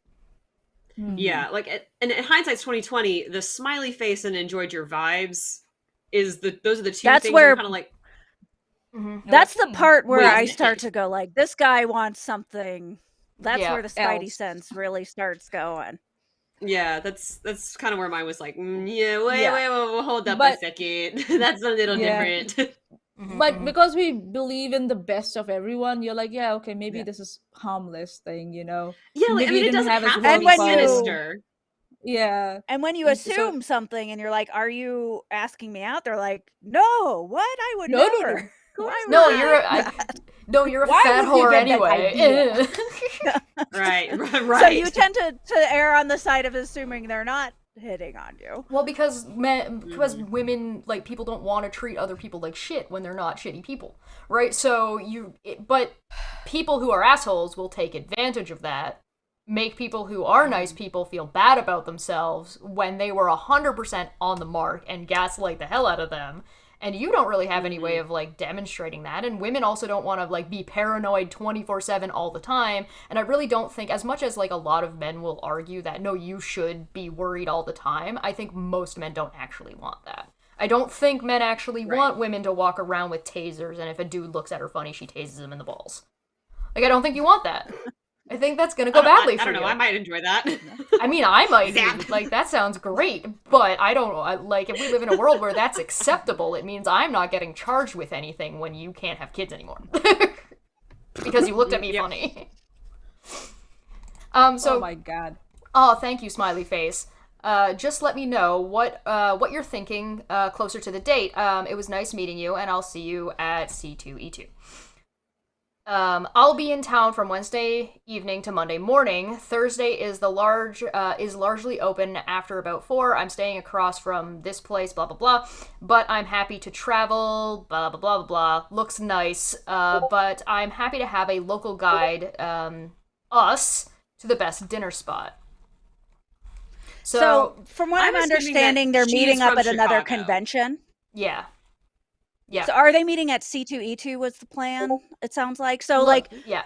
Yeah, like, and in hindsight's 2020, the smiley face and enjoyed your vibes those are the two That's things where- I'm kind of like, That's the part where Wait a I minute. start to go like, this guy wants something. That's Yeah, where the Spidey else. sense really starts going. yeah, that's kind of where mine was like, yeah, wait, Yeah. wait, hold up a But- second. That's a little Yeah. different. But because we believe in the best of everyone, you're like, yeah, okay, maybe Yeah. this is harmless thing, Yeah, like, Maybe I mean, it it didn't doesn't have as have well to be when you- sinister. Yeah. And when you And so- assume something and you're like, are you asking me out? They're like, no, what? I would No, no, never. no. Why No, would you're I? No, you're a Why fat would you whore get that anyway. idea? Right, So you tend to err on the side of assuming they're not hitting on you. Well, because women, like, people don't want to treat other people like shit when they're not shitty people, right? So but people who are assholes will take advantage of that, make people who are nice people feel bad about themselves when they were 100% on the mark and gaslight the hell out of them. And you don't really have any way of, like, demonstrating that. And women also don't want to, like, be paranoid 24/7 all the time. And I really don't think, as much as, like, a lot of men will argue that, no, you should be worried all the time, I think most men don't actually want that. I don't think men actually want women to walk around with tasers, and if a dude looks at her funny, she tases him in the balls. Like, I don't think you want that. I think that's gonna go badly for you. I don't know, I might enjoy that. I mean, I might be. Like, that sounds great, but I don't, like, if we live in a world where that's acceptable, it means I'm not getting charged with anything when you can't have kids anymore. Because you looked at me funny. So, oh my god. Oh, thank you, smiley face. Just let me know what you're thinking closer to the date. It was nice meeting you, and I'll see you at C2E2. I'll be in town from Wednesday evening to Monday morning. Thursday is largely open after about 4. I'm staying across from this place, blah, blah, blah. But I'm happy to travel, blah, blah, blah, blah, blah. Looks nice. But I'm happy to have a local guide, us, to the best dinner spot. So from what I'm understanding, they're meeting up at another Chicago. Convention. Yeah. Yeah. So are they meeting at C2E2 was the plan, it sounds like? So, yeah.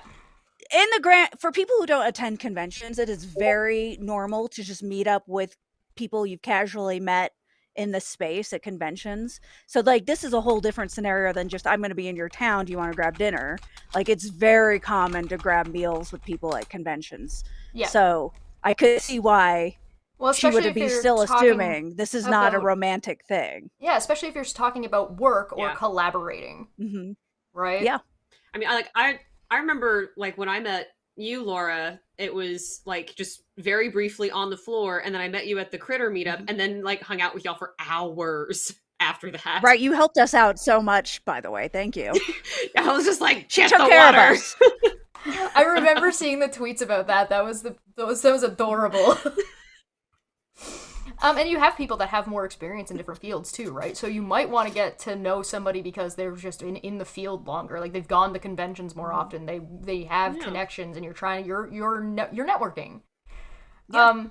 In the for people who don't attend conventions, it is very normal to just meet up with people you've casually met in the space at conventions. So, like, this is a whole different scenario than just, I'm going to be in your town, do you want to grab dinner? Like, it's very common to grab meals with people at conventions. Yeah. So, I could see why she would be still assuming this is not a romantic thing. Yeah, especially if you're talking about work or collaborating. Mm-hmm. Right? Yeah. I mean, I remember, like, when I met you, Laura, it was, like, just very briefly on the floor, and then I met you at the Critter meetup, and then, like, hung out with y'all for hours after that. Right, you helped us out so much, by the way. Thank you. I was just like, she took care of us. I remember seeing the tweets about that. That was adorable. And you have people that have more experience in different fields too, right? So you might want to get to know somebody because they're just in the field longer. Like, they've gone to conventions more often. They have connections, and you're networking. Yeah.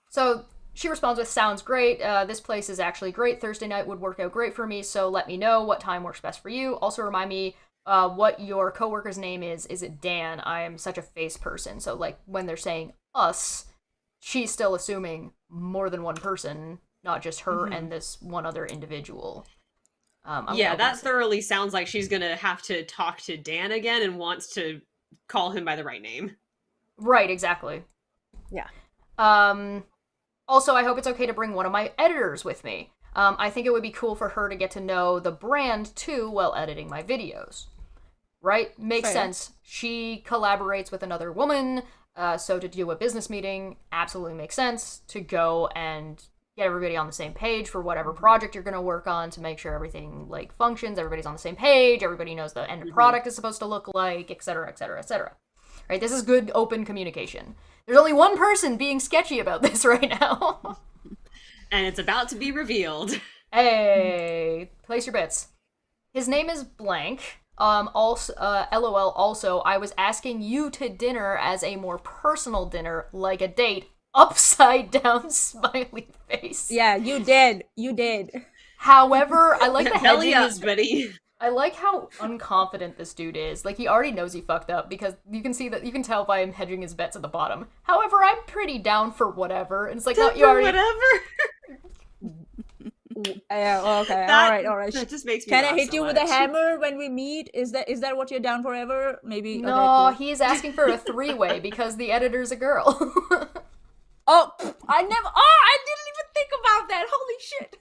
So she responds with, "Sounds great. This place is actually great. Thursday night would work out great for me. So let me know what time works best for you. Also remind me what your coworker's name is. Is it Dan? I am such a face person. So, like, when they're saying us, she's still assuming more than one person, not just her and this one other individual." That thoroughly sounds like she's gonna have to talk to Dan again and wants to call him by the right name. Right, exactly. Yeah. Also, I hope it's okay to bring one of my editors with me. I think it would be cool for her to get to know the brand too while editing my videos. Right? Makes sense. She collaborates with another woman. So to do a business meeting absolutely makes sense, to go and get everybody on the same page for whatever project you're going to work on, to make sure everything, like, functions, everybody's on the same page, everybody knows the end product is supposed to look like, etc., etc., etc. Right? This is good open communication. There's only one person being sketchy about this right now. And it's about to be revealed. Hey, place your bets. His name is blank. Also, LOL, also, I was asking you to dinner as a more personal dinner, like a date, upside down smiley face. Yeah, you did. You did. However, I like the Hell hedging. yes, buddy. I like how unconfident this dude is. Like, he already knows he fucked up, because you can tell by him hedging his bets at the bottom. However, I'm pretty down for whatever. And it's like, no, you already... whatever. Yeah, okay, all right. That just makes me Can I laugh hit so you with much. a hammer when we meet? Is that what you're down for ever? Maybe. No, okay, cool. he's asking for a 3-way because the editor's a girl. Oh, I didn't even think about that. Holy shit.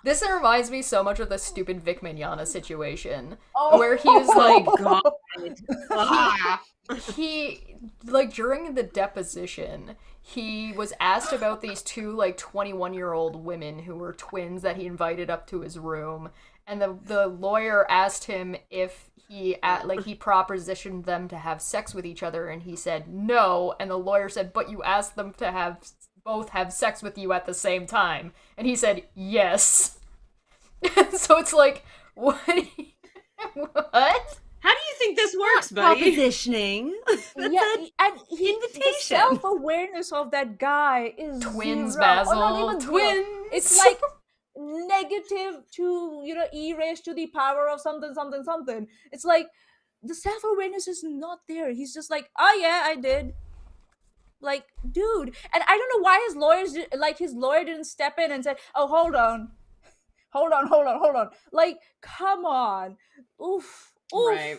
This reminds me so much of the stupid Vic Mignogna situation, Oh. where he was like, God. he, like, during the deposition, he was asked about these two, like, 21-year-old women who were twins that he invited up to his room, and the lawyer asked him if he propositioned them to have sex with each other, and he said no, and the lawyer said, but you asked them to both have sex with you at the same time, and he said yes. So it's like, what? How do you think this works, buddy? Propositioning. Yeah, and the Invitation. self-awareness of that guy is Twins, zero. Or not Basil. even zero. Twins. It's like negative to, e raised to the power of something, something, something. It's like the self-awareness is not there. He's just like, oh yeah, I did. Like, dude. And I don't know why his lawyer didn't step in and say, oh, hold on. Like, come on. Oof. Right.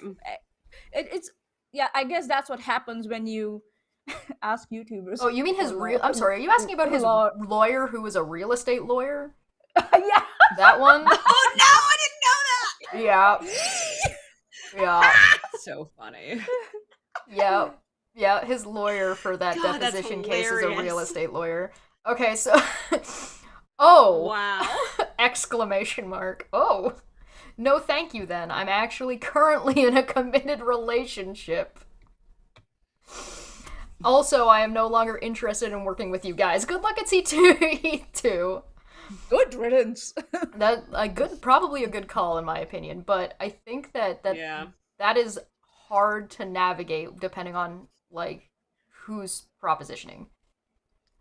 It's yeah, I guess that's what happens when you ask YouTubers. Oh, you mean his real? I'm sorry. Are you asking about his lawyer who was a real estate lawyer? Yeah. That one? Oh no, I didn't know that. Yeah. Yeah. So funny. Yeah. Yeah. His lawyer for that God, that's deposition case is a real hilarious. estate lawyer. Okay, so. Oh. Wow. Exclamation mark. Oh. No, thank you. Then I'm actually currently in a committed relationship. Also, I am no longer interested in working with you guys. Good luck at C2E2. Good riddance. Probably a good call in my opinion, but I think that is hard to navigate depending on like who's propositioning.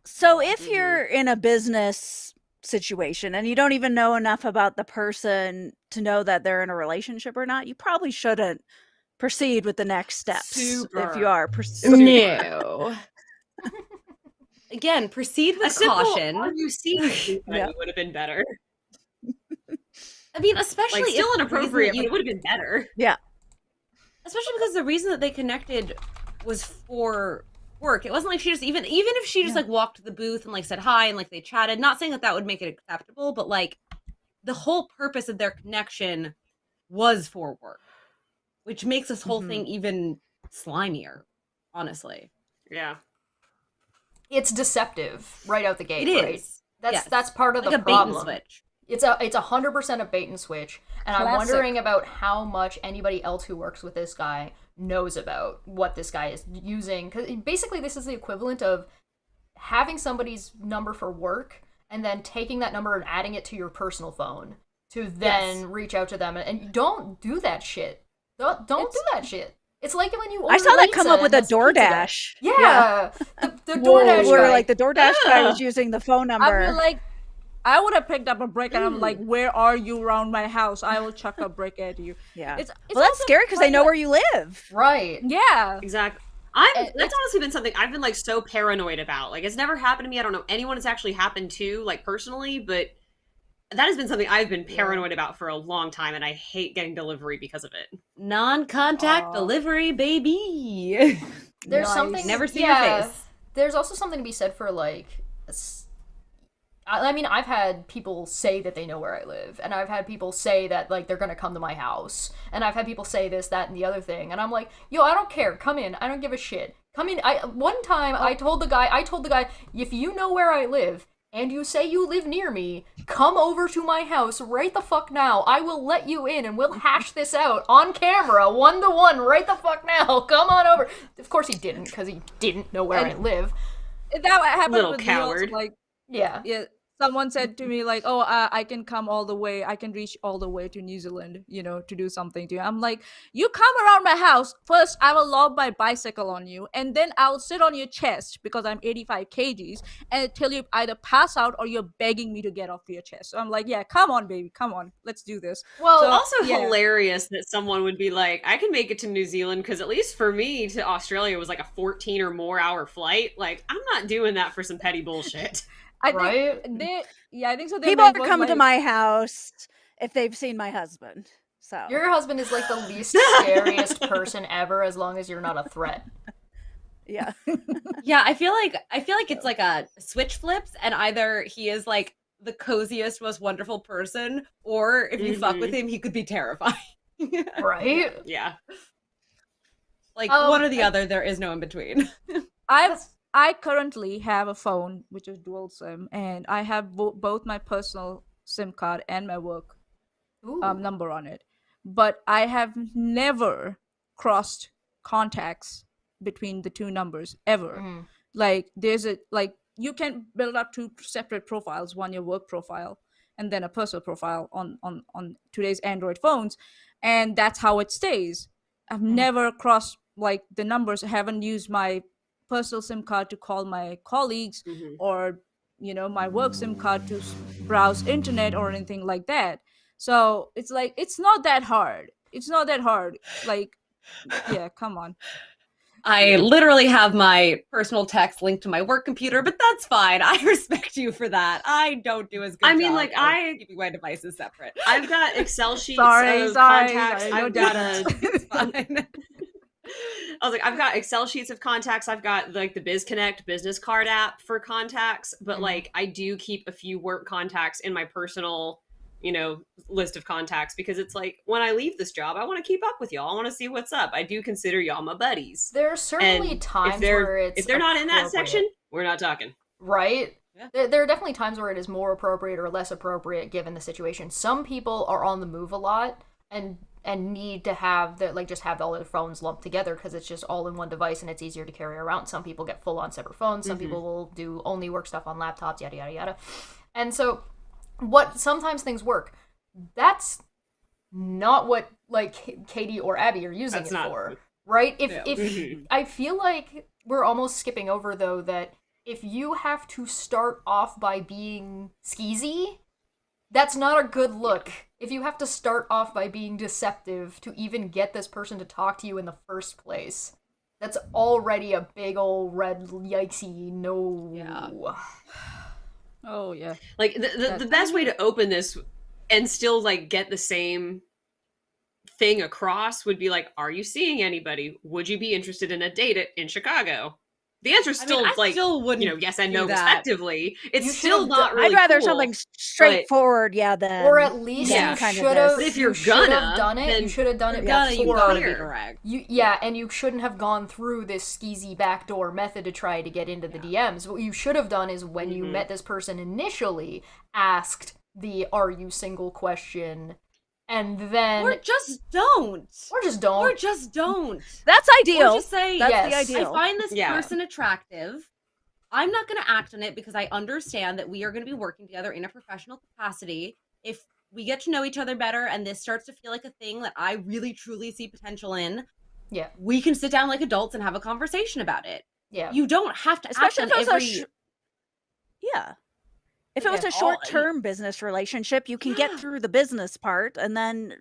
So if you're in a business situation and you don't even know enough about the person to know that they're in a relationship or not, you probably shouldn't proceed with the next steps. Super. If you are pursuing. No. Again, proceed with caution. Are you seeing would have been better. I mean, especially Like, still if the inappropriate, reason but it would have been better. Yeah. Especially because the reason that they connected was for work. It wasn't like she just even if she just like walked to the booth and like said hi and like they chatted. Not saying that would make it acceptable, but like the whole purpose of their connection was for work, which makes this whole thing even slimier. Honestly, Yeah. It's deceptive right out the gate. it right? is. That's part of like the a problem. bait and switch. It's 100% a bait and switch, and I'm Classic. wondering about how much anybody else who works with this guy knows about what this guy is using. Because basically, this is the equivalent of having somebody's number for work and then taking that number and adding it to your personal phone to then reach out to them. And don't do that shit. Don't do that shit. It's like when you order I saw that come pizza up with and a that's the pizza guy. DoorDash. Yeah. The DoorDash Where guy. like the DoorDash guy was using the phone I number. mean, like, I would have picked up a brick and I'm like, where are you around my house? I will chuck a brick at you. Yeah. It's Well, that's also scary because they know like- where you live. Right. Yeah. Exactly. It's- That's honestly been something I've been like so paranoid about. Like, it's never happened to me. I don't know anyone it's actually happened to, like personally, but that has been something I've been paranoid about for a long time, and I hate getting delivery because of it. Non-contact delivery, baby. There's Nice. something Never see your face. There's also something to be said for like I mean, I've had people say that they know where I live, and I've had people say that like they're gonna come to my house, and I've had people say this, that, and the other thing, and I'm like, yo, I don't care, come in, I don't give a shit, come in. One time I told the guy, if you know where I live and you say you live near me, come over to my house right the fuck now. I will let you in and we'll hash this out on camera, 1-to-1, right the fuck now. Come on over. Of course he didn't, because he didn't know where I live. That happened Little with coward. Me also, like, Yeah. someone said to me like, oh, I can come all the way, I can reach all the way to New Zealand, to do something to you. I'm like, you come around my house, first I will lob my bicycle on you, and then I'll sit on your chest because I'm 85 kgs until you either pass out or you're begging me to get off your chest. So I'm like, yeah, come on baby, come on, let's do this. Well, So- Also yeah. hilarious that someone would be like, I can make it to New Zealand, because at least for me to Australia was like a 14 or more hour flight. Like, I'm not doing that for some petty bullshit. I Right? think I think so. People are coming to my house if they've seen my husband. So your husband is like the least scariest person ever, as long as you're not a threat. yeah. Yeah, I feel like it's like a switch flips, and either he is like the coziest, most wonderful person, or if you fuck with him, he could be terrifying. Right? Yeah. Like one or the other. There is no in between. I currently have a phone which is dual SIM, and I have both my personal SIM card and my work Ooh. number on it, but I have never crossed contacts between the two numbers ever. Mhm. Like there's a like you can build up two separate profiles, one your work profile and then a personal profile on today's Android phones, and that's how it stays. I've never crossed like the numbers. I haven't used my personal SIM card to call my colleagues or my work SIM card to browse internet or anything like that. So it's like it's not that hard. It's not that hard. Like, yeah, come on. I literally have my personal text linked to my work computer, but that's fine. I respect you for that. I don't do as good. I mean, job like, of keeping my devices separate. I've got Excel sheets Sorry, of sorry, contacts. sorry, no I've got It's fine. I was like, I've got Excel sheets of contacts. I've got like the BizConnect business card app for contacts, but like I do keep a few work contacts in my personal, list of contacts because it's like when I leave this job, I want to keep up with y'all. I want to see what's up. I do consider y'all my buddies. There are certainly And times where it's if they're not in that appropriate. section, we're not talking. Right? Yeah. There are definitely times where it is more appropriate or less appropriate given the situation. Some people are on the move a lot and need to have just have all their phones lumped together because it's just all in one device and it's easier to carry around. Some people get full on separate phones. Some people will do only work stuff on laptops, yada yada yada. And so sometimes things work. That's not what like Katie or Abby are using That's it not- for. Right? If Mhm. I feel like we're almost skipping over though that if you have to start off by being skeezy, that's not a good look. If you have to start off by being deceptive to even get this person to talk to you in the first place, that's already a big old red yikesy no. Yeah. Oh yeah. Like the best way to open this and still like get the same thing across would be like, are you seeing anybody? Would you be interested in a date in Chicago? The answer is still I still wouldn't yes and do no that. respectively. It's You still should've not done- really I'd rather cool, something straightforward, than Or at least Yeah. you kind of should have. this. But if you're you should have gonna, done it, then you should have done it You before. gotta be clear. direct. And you shouldn't have gone through this skeezy backdoor method to try to get into the DMs. What you should have done is when you met this person initially, asked the "Are you single?" question, and then Or just don't. or just don't. Or just don't. That's ideal. Or just say, That's Yes. the I ideal. find this Yeah. person attractive. I'm not going to act on it because I understand that we are going to be working together in a professional capacity. If we get to know each other better and this starts to feel like a thing that I really truly see potential in, Yeah. we can sit down like adults and have a conversation about it. Yeah. You don't have to Especially act if on it was every... yeah. If it was Yeah. a short-term business relationship, you can Yeah. get through the business part, and then,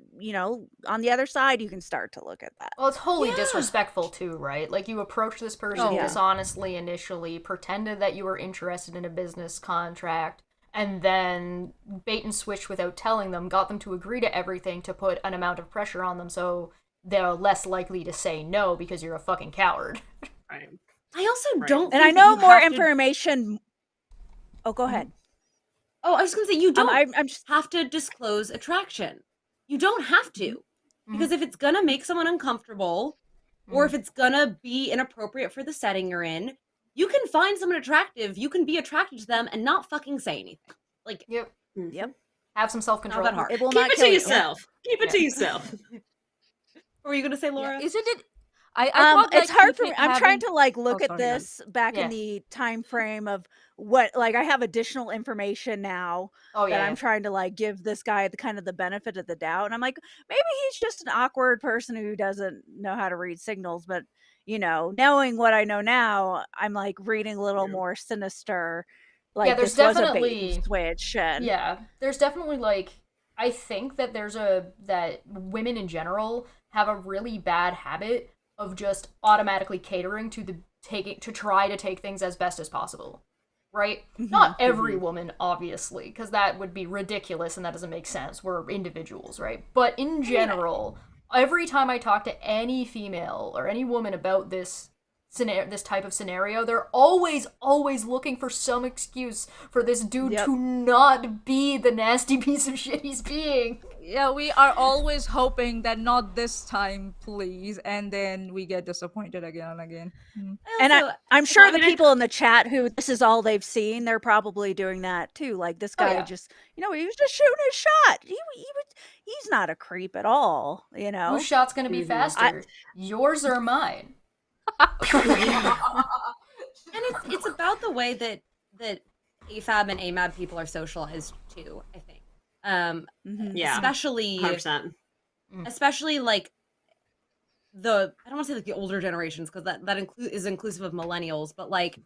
on the other side, you can start to look at that. Well, it's wholly Yeah. disrespectful too, right? Like you approached this person Oh, yeah. dishonestly initially, pretended that you were interested in a business contract, and then bait and switch without telling them, got them to agree to everything to put an amount of pressure on them so they're less likely to say no because you're a fucking coward. Right. I also Right. don't And I think that know you more have to- information. Oh, go ahead. Oh, I was going to say, you don't I'm just. have to disclose attraction. You don't have to. Because if it's going to make someone uncomfortable, or if it's going to be inappropriate for the setting you're in, you can find someone attractive, you can be attracted to them and not fucking say anything. Like, Yep. Yep. Have some self-control. Not that hard. It will Keep not it kill to you. yourself. Keep it to yourself. what were you going to say, Laura? Isn't it? I thought, It's like, hard for me. keeping- I'm trying having- to look Oh, at sorry, go ahead. this back Yeah. in the time frame of what I have additional information now Oh that yeah. I'm trying to give this guy the kind of the benefit of the doubt. And I'm like, maybe he's just an awkward person who doesn't know how to read signals. But knowing what I know now, I'm reading a little more sinister. Yeah, there's this was a bait definitely- and switch. And Yeah, there's definitely I think that that women in general have a really bad habit of just automatically catering to to try to take things as best as possible. Right? Not every woman, obviously, because that would be ridiculous and that doesn't make sense. We're individuals, right? But in general, every time I talk to any female or any woman about this type of scenario, they're always looking for some excuse for this dude Yep. to not be the nasty piece of shit he's being. Yeah, we are always hoping that not this time, please, and then we get disappointed again and again. And Also, I'm sure Well, I the mean, people in the chat who this is all they've seen, they're probably doing that too. Like this guy yeah. just, he was just shooting his shot. He's not a creep at all, Whose shot's gonna be faster? Yours or mine? and it's about the way that AFAB and AMAB people are socialized too, I think. Yeah, especially 100%. especially like I don't want to say like the older generations, because that is inclusive of millennials, but like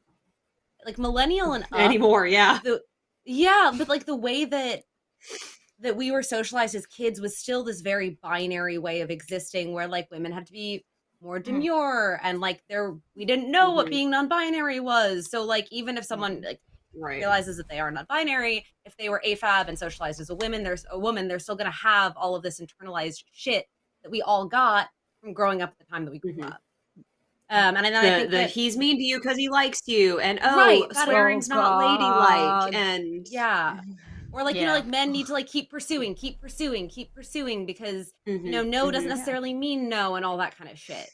millennial and up, Anymore, yeah. But like the way that we were socialized as kids was still this very binary way of existing, where like women had to be more demure, and like we didn't know what being non-binary was. So like even if someone like realizes that they are non-binary, if they were AFAB and socialized as a woman, they're still gonna have all of this internalized shit that we all got from growing up at the time that we grew up. And then I think that he's mean to you because he likes you, and swearing's not ladylike, and or like like men need to like keep pursuing because no doesn't necessarily mean no, and all that kind of shit.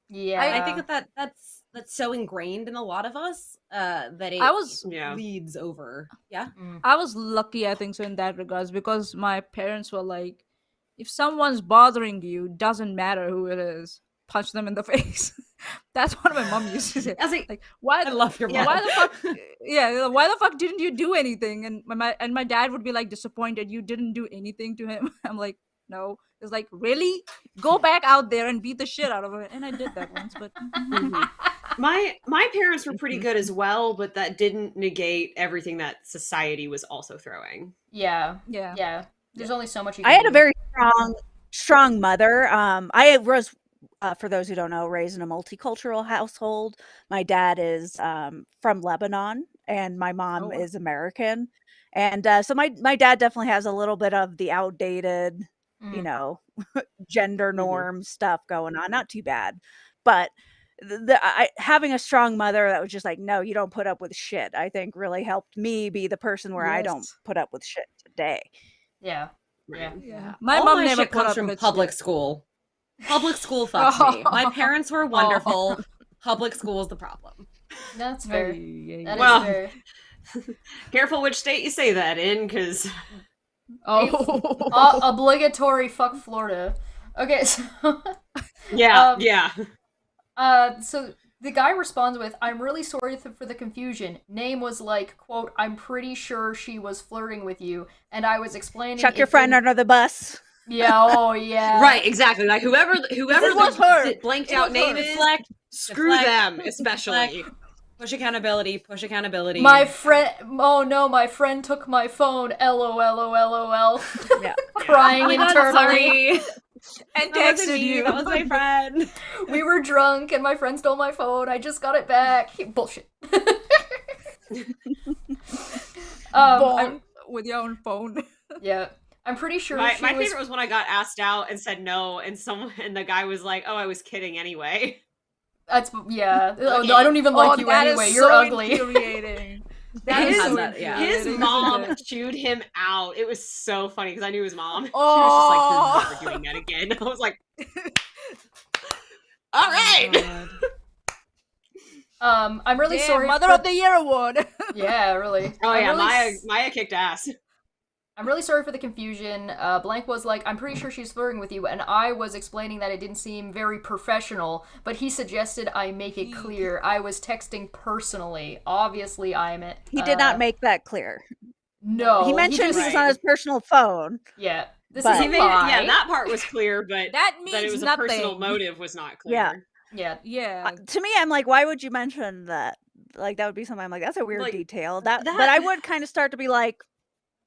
Yeah, I think that's so ingrained in a lot of us that it leads over. I was lucky, I think so, in that regards, because my parents were like, if someone's bothering you, doesn't matter who it is, punch them in the face. That's what my mom used to say. I was like, why? I love your mom. Why the fuck? Why the fuck didn't you do anything? And my dad would be like disappointed. You didn't do anything to him. I'm like, no. It's like, really? Go back out there and beat the shit out of him. And I did that once, but my parents were pretty good as well, but that didn't negate everything that society was also throwing. Yeah. There's only so much you can I had do. a very strong mother. I was, for those who don't know, raised in a multicultural household. My dad is from Lebanon, and my mom is American. And so my dad definitely has a little bit of the outdated, gender norm stuff going on. Not too bad, but having a strong mother that was just like, no, you don't put up with shit, I think really helped me be the person where I don't put up with shit today. Yeah. My all mom my never shit put comes up from with public shit. school. Public school fucks me. My parents were wonderful. Public school is the problem. That's fair. That Well, is fair. Careful which state you say that in, because Obligatory fuck Florida. Okay, so so the guy responds with, "I'm really sorry for the confusion. Name was like, quote, I'm pretty sure she was flirting with you, and I was explaining." Chuck your friend under the bus. Yeah, yeah. Right, exactly. Like whoever the blanked out name is, screw them, especially. Push accountability. My friend took my phone. LOL. Yeah. Crying internally. And texted you. That was my friend. We were drunk and my friend stole my phone. I just got it back. Bullshit. With your own phone. Yeah. I'm pretty sure my favorite was when I got asked out and said no, and the guy was like, "Oh, I was kidding anyway." That's Oh, no, I don't even like you anyway. You're so ugly. Infuriating. His mom chewed him out. It was so funny because I knew his mom. She was just like, "You're never doing that again." I was like, "All right." I'm really sorry. Mother of the Year award. Yeah, really. Oh yeah, Maya kicked ass. I'm really sorry for the confusion. Blank was like, I'm pretty sure she's flirting with you, and I was explaining that it didn't seem very professional, but he suggested I make it clear. I was texting personally. Obviously, He did not make that clear. No. He mentioned he was on his personal phone. Yeah. That part was clear, but that means that it was nothing. A personal motive was not clear. Yeah. To me, I'm like, why would you mention that? Like, that would be something I'm like, that's a weird detail. But I would kind of start to be like,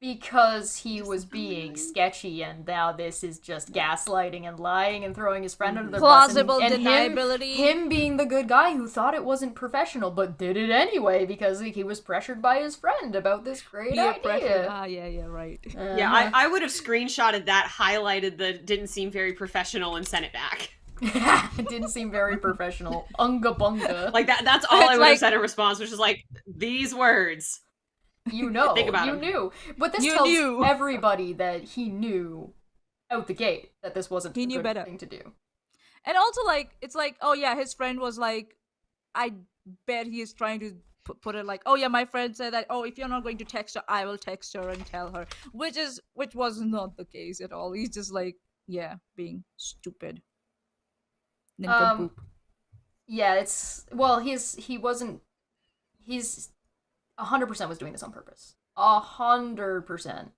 because he was being sketchy, and now this is just gaslighting and lying and throwing his friend under the bus. Plausible deniability. Him being the good guy who thought it wasn't professional, but did it anyway because he was pressured by his friend about this great idea. Right. Yeah, I would have screenshotted that, highlighted the didn't seem very professional, and sent it back. It didn't seem very professional. Unga bunga. Like that's all I would have said in response, which is like, these words. You know, Think about you him. knew. But this tells everybody that he knew out the gate that this wasn't He a knew good better. thing to do. And also, like, it's like, oh yeah, his friend was like, I bet he is trying to put it like, oh yeah, my friend said that, oh, if you're not going to text her, I will text her and tell her, which was not the case at all. He's just like, yeah, being stupid. Nincompoop. Yeah, he's 100% was doing this on purpose. 100%.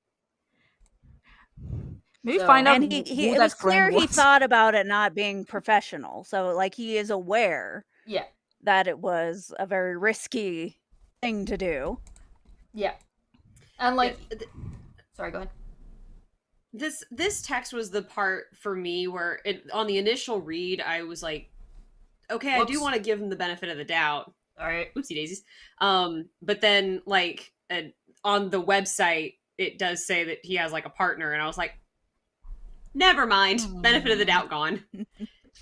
Maybe So- find out And who it that was clear friend he was. thought about it not being professional. So like he is aware Yeah, that it was a very risky thing to do. yeah. And like, Yeah, sorry, go ahead. this text was the part for me where on the initial read I was like, okay, I do Whoops. want to give him the benefit of the doubt. All right. Oopsie daisies. But then like on the website it does say that he has like a partner, and I was like, never mind, benefit of the doubt gone.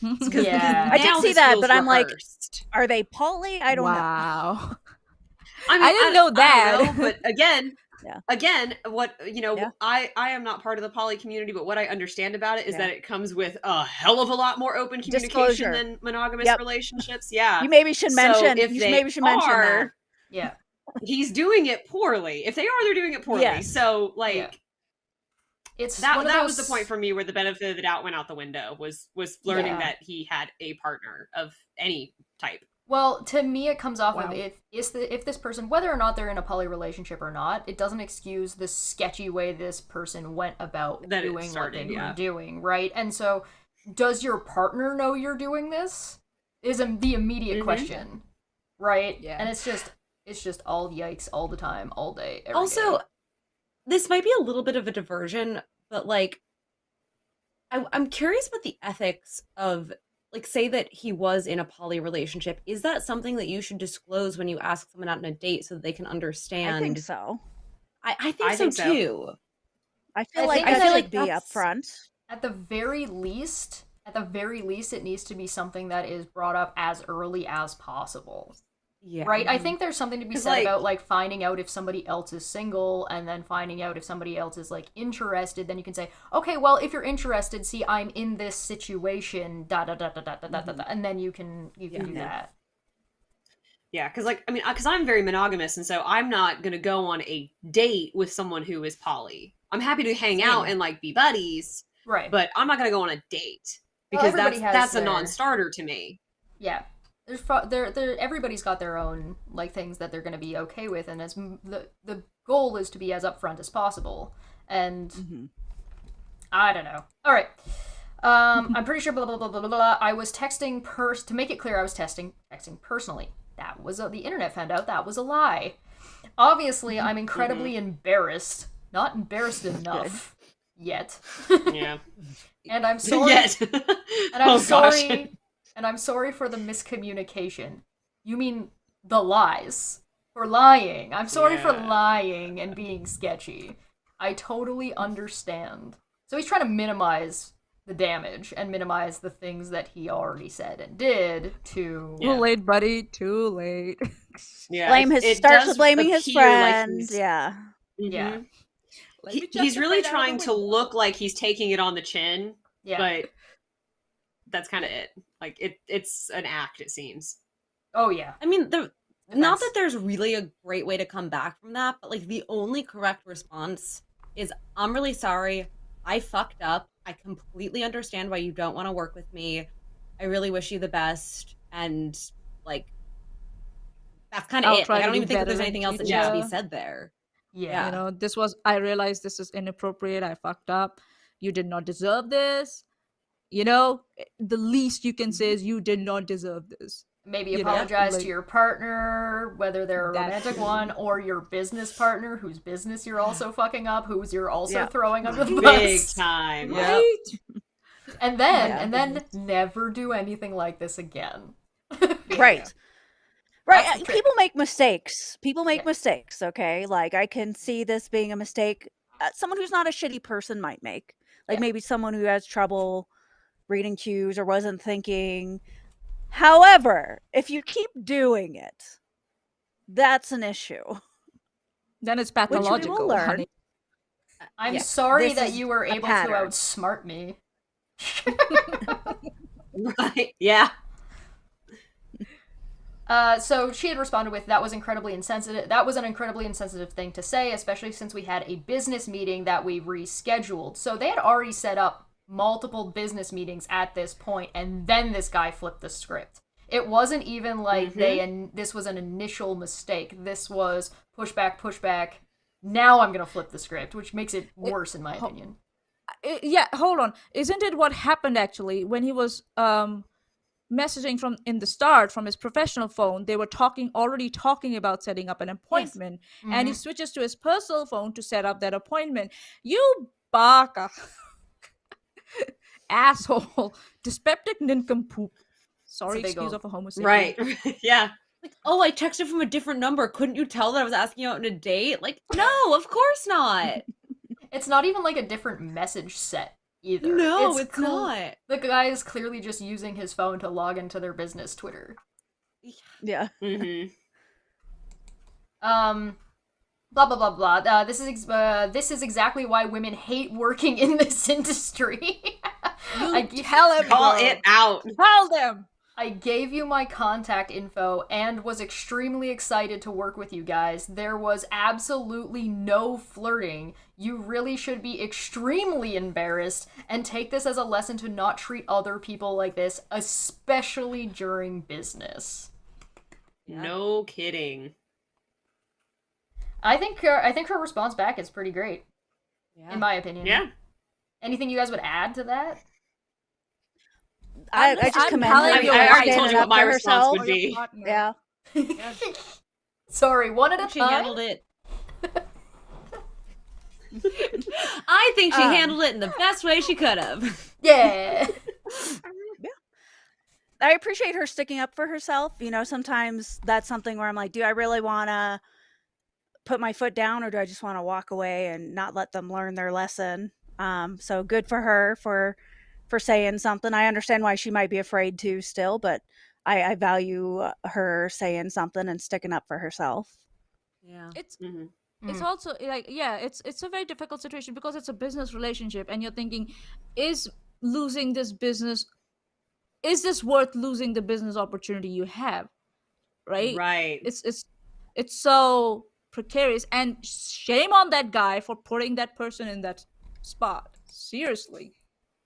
Yeah. I did Now see this that, feels but I'm like, rehearsed. are they poly? I don't know. Wow. I mean, I didn't know I that. don't know, but again, Yeah. again, what Yeah. I am not part of the poly community, but what I understand about it is Yeah. that it comes with a hell of a lot more open communication Disclosure. than monogamous Yep. relationships. Yeah, You maybe should So mention. if You they maybe should mention that. are, Yeah. he's doing it poorly. If they are, they're doing it poorly. Yes. So like. Yeah. It's That one of was those- the point for me where the benefit of the doubt went out the window, was learning Yeah. that he had a partner of any type. Well, to me, it comes off Wow. of if this person, whether or not they're in a poly relationship or not, it doesn't excuse the sketchy way this person went about That it doing started, what they yeah. were doing, right? And so, does your partner know you're doing this? Is the immediate Mhm. question, right? Yeah. And it's just all yikes all the time, all day, every Also, day. this might be a little bit of a diversion, but like, I'm curious about the ethics of, like, say that he was in a poly relationship. Is that something that you should disclose when you ask someone out on a date so that they can understand? I think so. I I think think so. so too. I feel I like think that that should like be that's- upfront. At the very least, it needs to be something that is brought up as early as possible. Yeah. Right? I think there's something to be 'Cause, said like- about like finding out if somebody else is single and then finding out if somebody else is like interested. Then you can say, okay, well, if you're interested, see, I'm in this situation, da da da da da da da da, and then you can do Yeah. that. Yeah, because like, I mean, because I'm very monogamous, and so I'm not gonna go on a date with someone who is poly. I'm happy to hang out and like be buddies, Right. but I'm not gonna go on a date Well, because everybody has that's a their- non-starter to me. Yeah. Everybody's got their own like things that they're going to be okay with, and as the goal is to be as upfront as possible. And Mhm. I don't know. All right. I'm pretty sure blah blah blah blah blah blah. I was texting to make it clear I was texting personally. That was the internet found out that was a lie. Obviously, I'm incredibly embarrassed. Not embarrassed enough yet. Yeah. And I'm sorry. Yet. And I'm Oh, gosh. sorry. And I'm sorry for the miscommunication. You mean the lies. For lying. I'm sorry for Yeah. lying and being sketchy. I totally understand. So he's trying to minimize the damage and minimize the things that he already said and did to... Yeah. Too late, buddy. Too late. Yeah, Blame his it starts does with blaming his appear like friend. he's- Yeah. Yeah. Mhm. Let me He's justify really that trying on the to window. look like he's taking it on the chin, Yeah. but that's kind of it. Like it's an act, it seems. Oh, yeah. I mean, not Defense. that there's really a great way to come back from that, but like the only correct response is, I'm really sorry. I fucked up. I completely understand why you don't want to work with me. I really wish you the best. And like, that's kind of I'll it. try Like, I to don't do even think that there's better in anything else that needs to be future. said there. Yeah. You know, I realized this is inappropriate. I fucked up. You did not deserve this. You know, the least you can say is you did not deserve this. Maybe You know, apologize like- to your partner, whether they're a That romantic too. one, or your business partner whose business you're also fucking up, whose you're also Yeah. throwing under the Big bus. time. Yep. Right? And then Yeah. never do anything like this again. Right. Right. That's the trick. People make mistakes. People make Yeah. mistakes, okay? Like, I can see this being a mistake someone who's not a shitty person might make. Like, Yeah. maybe someone who has trouble reading cues or wasn't thinking. However, if you keep doing it, that's an issue. Then it's we will pathological, learn. honey. I'm Yeah. sorry This that is you were a able to pattern. outsmart me. Right. Yeah. So she had responded with, that was incredibly insensitive. That was an incredibly insensitive thing to say, especially since we had a business meeting that we rescheduled. So they had already set up multiple business meetings at this point, and then this guy flipped the script. It wasn't even like this was an initial mistake. This was pushback. Now I'm gonna flip the script, which makes it worse in my opinion. Yeah, hold on. Isn't it what happened actually when he was messaging from in the start from his professional phone? They were already talking about setting up an appointment, and he switches to his personal phone to set up that appointment. You baka. Asshole. Dyspeptic nincompoop. Sorry, It's a big excuse old- of a homosexual. Right. Yeah. Like, oh, I texted from a different number. Couldn't you tell that I was asking you out on a date? Like, no, of course not. It's not even like a different message set either. No, it's not. The guy is clearly just using his phone to log into their business Twitter. Yeah. Mm-hmm. Blah blah blah blah. This is exactly why women hate working in this industry. Tell him. Call it out. Tell them. I gave you my contact info and was extremely excited to work with you guys. There was absolutely no flirting. You really should be extremely embarrassed and take this as a lesson to not treat other people like this, especially during business. No kidding. I think her response back is pretty great, in my opinion. Yeah. Anything you guys would add to that? I just I'm commend telling her. I mean, you, for I already right. told you standing what up my for response herself. would be. Yeah. Sorry, one at a She time. handled it. I think she handled it in the best way she could have. Yeah. I appreciate her sticking up for herself. You know, sometimes that's something where I'm like, do I really want to put my foot down, or do I just want to walk away and not let them learn their lesson? So good for her for saying something. I understand why she might be afraid to still, but I value her saying something and sticking up for herself. Yeah. It's Mm. also like, yeah, it's a very difficult situation because it's a business relationship, and you're thinking, is this worth losing the business opportunity you have? Right? Right. It's so precarious, and shame on that guy for putting that person in that spot. Seriously.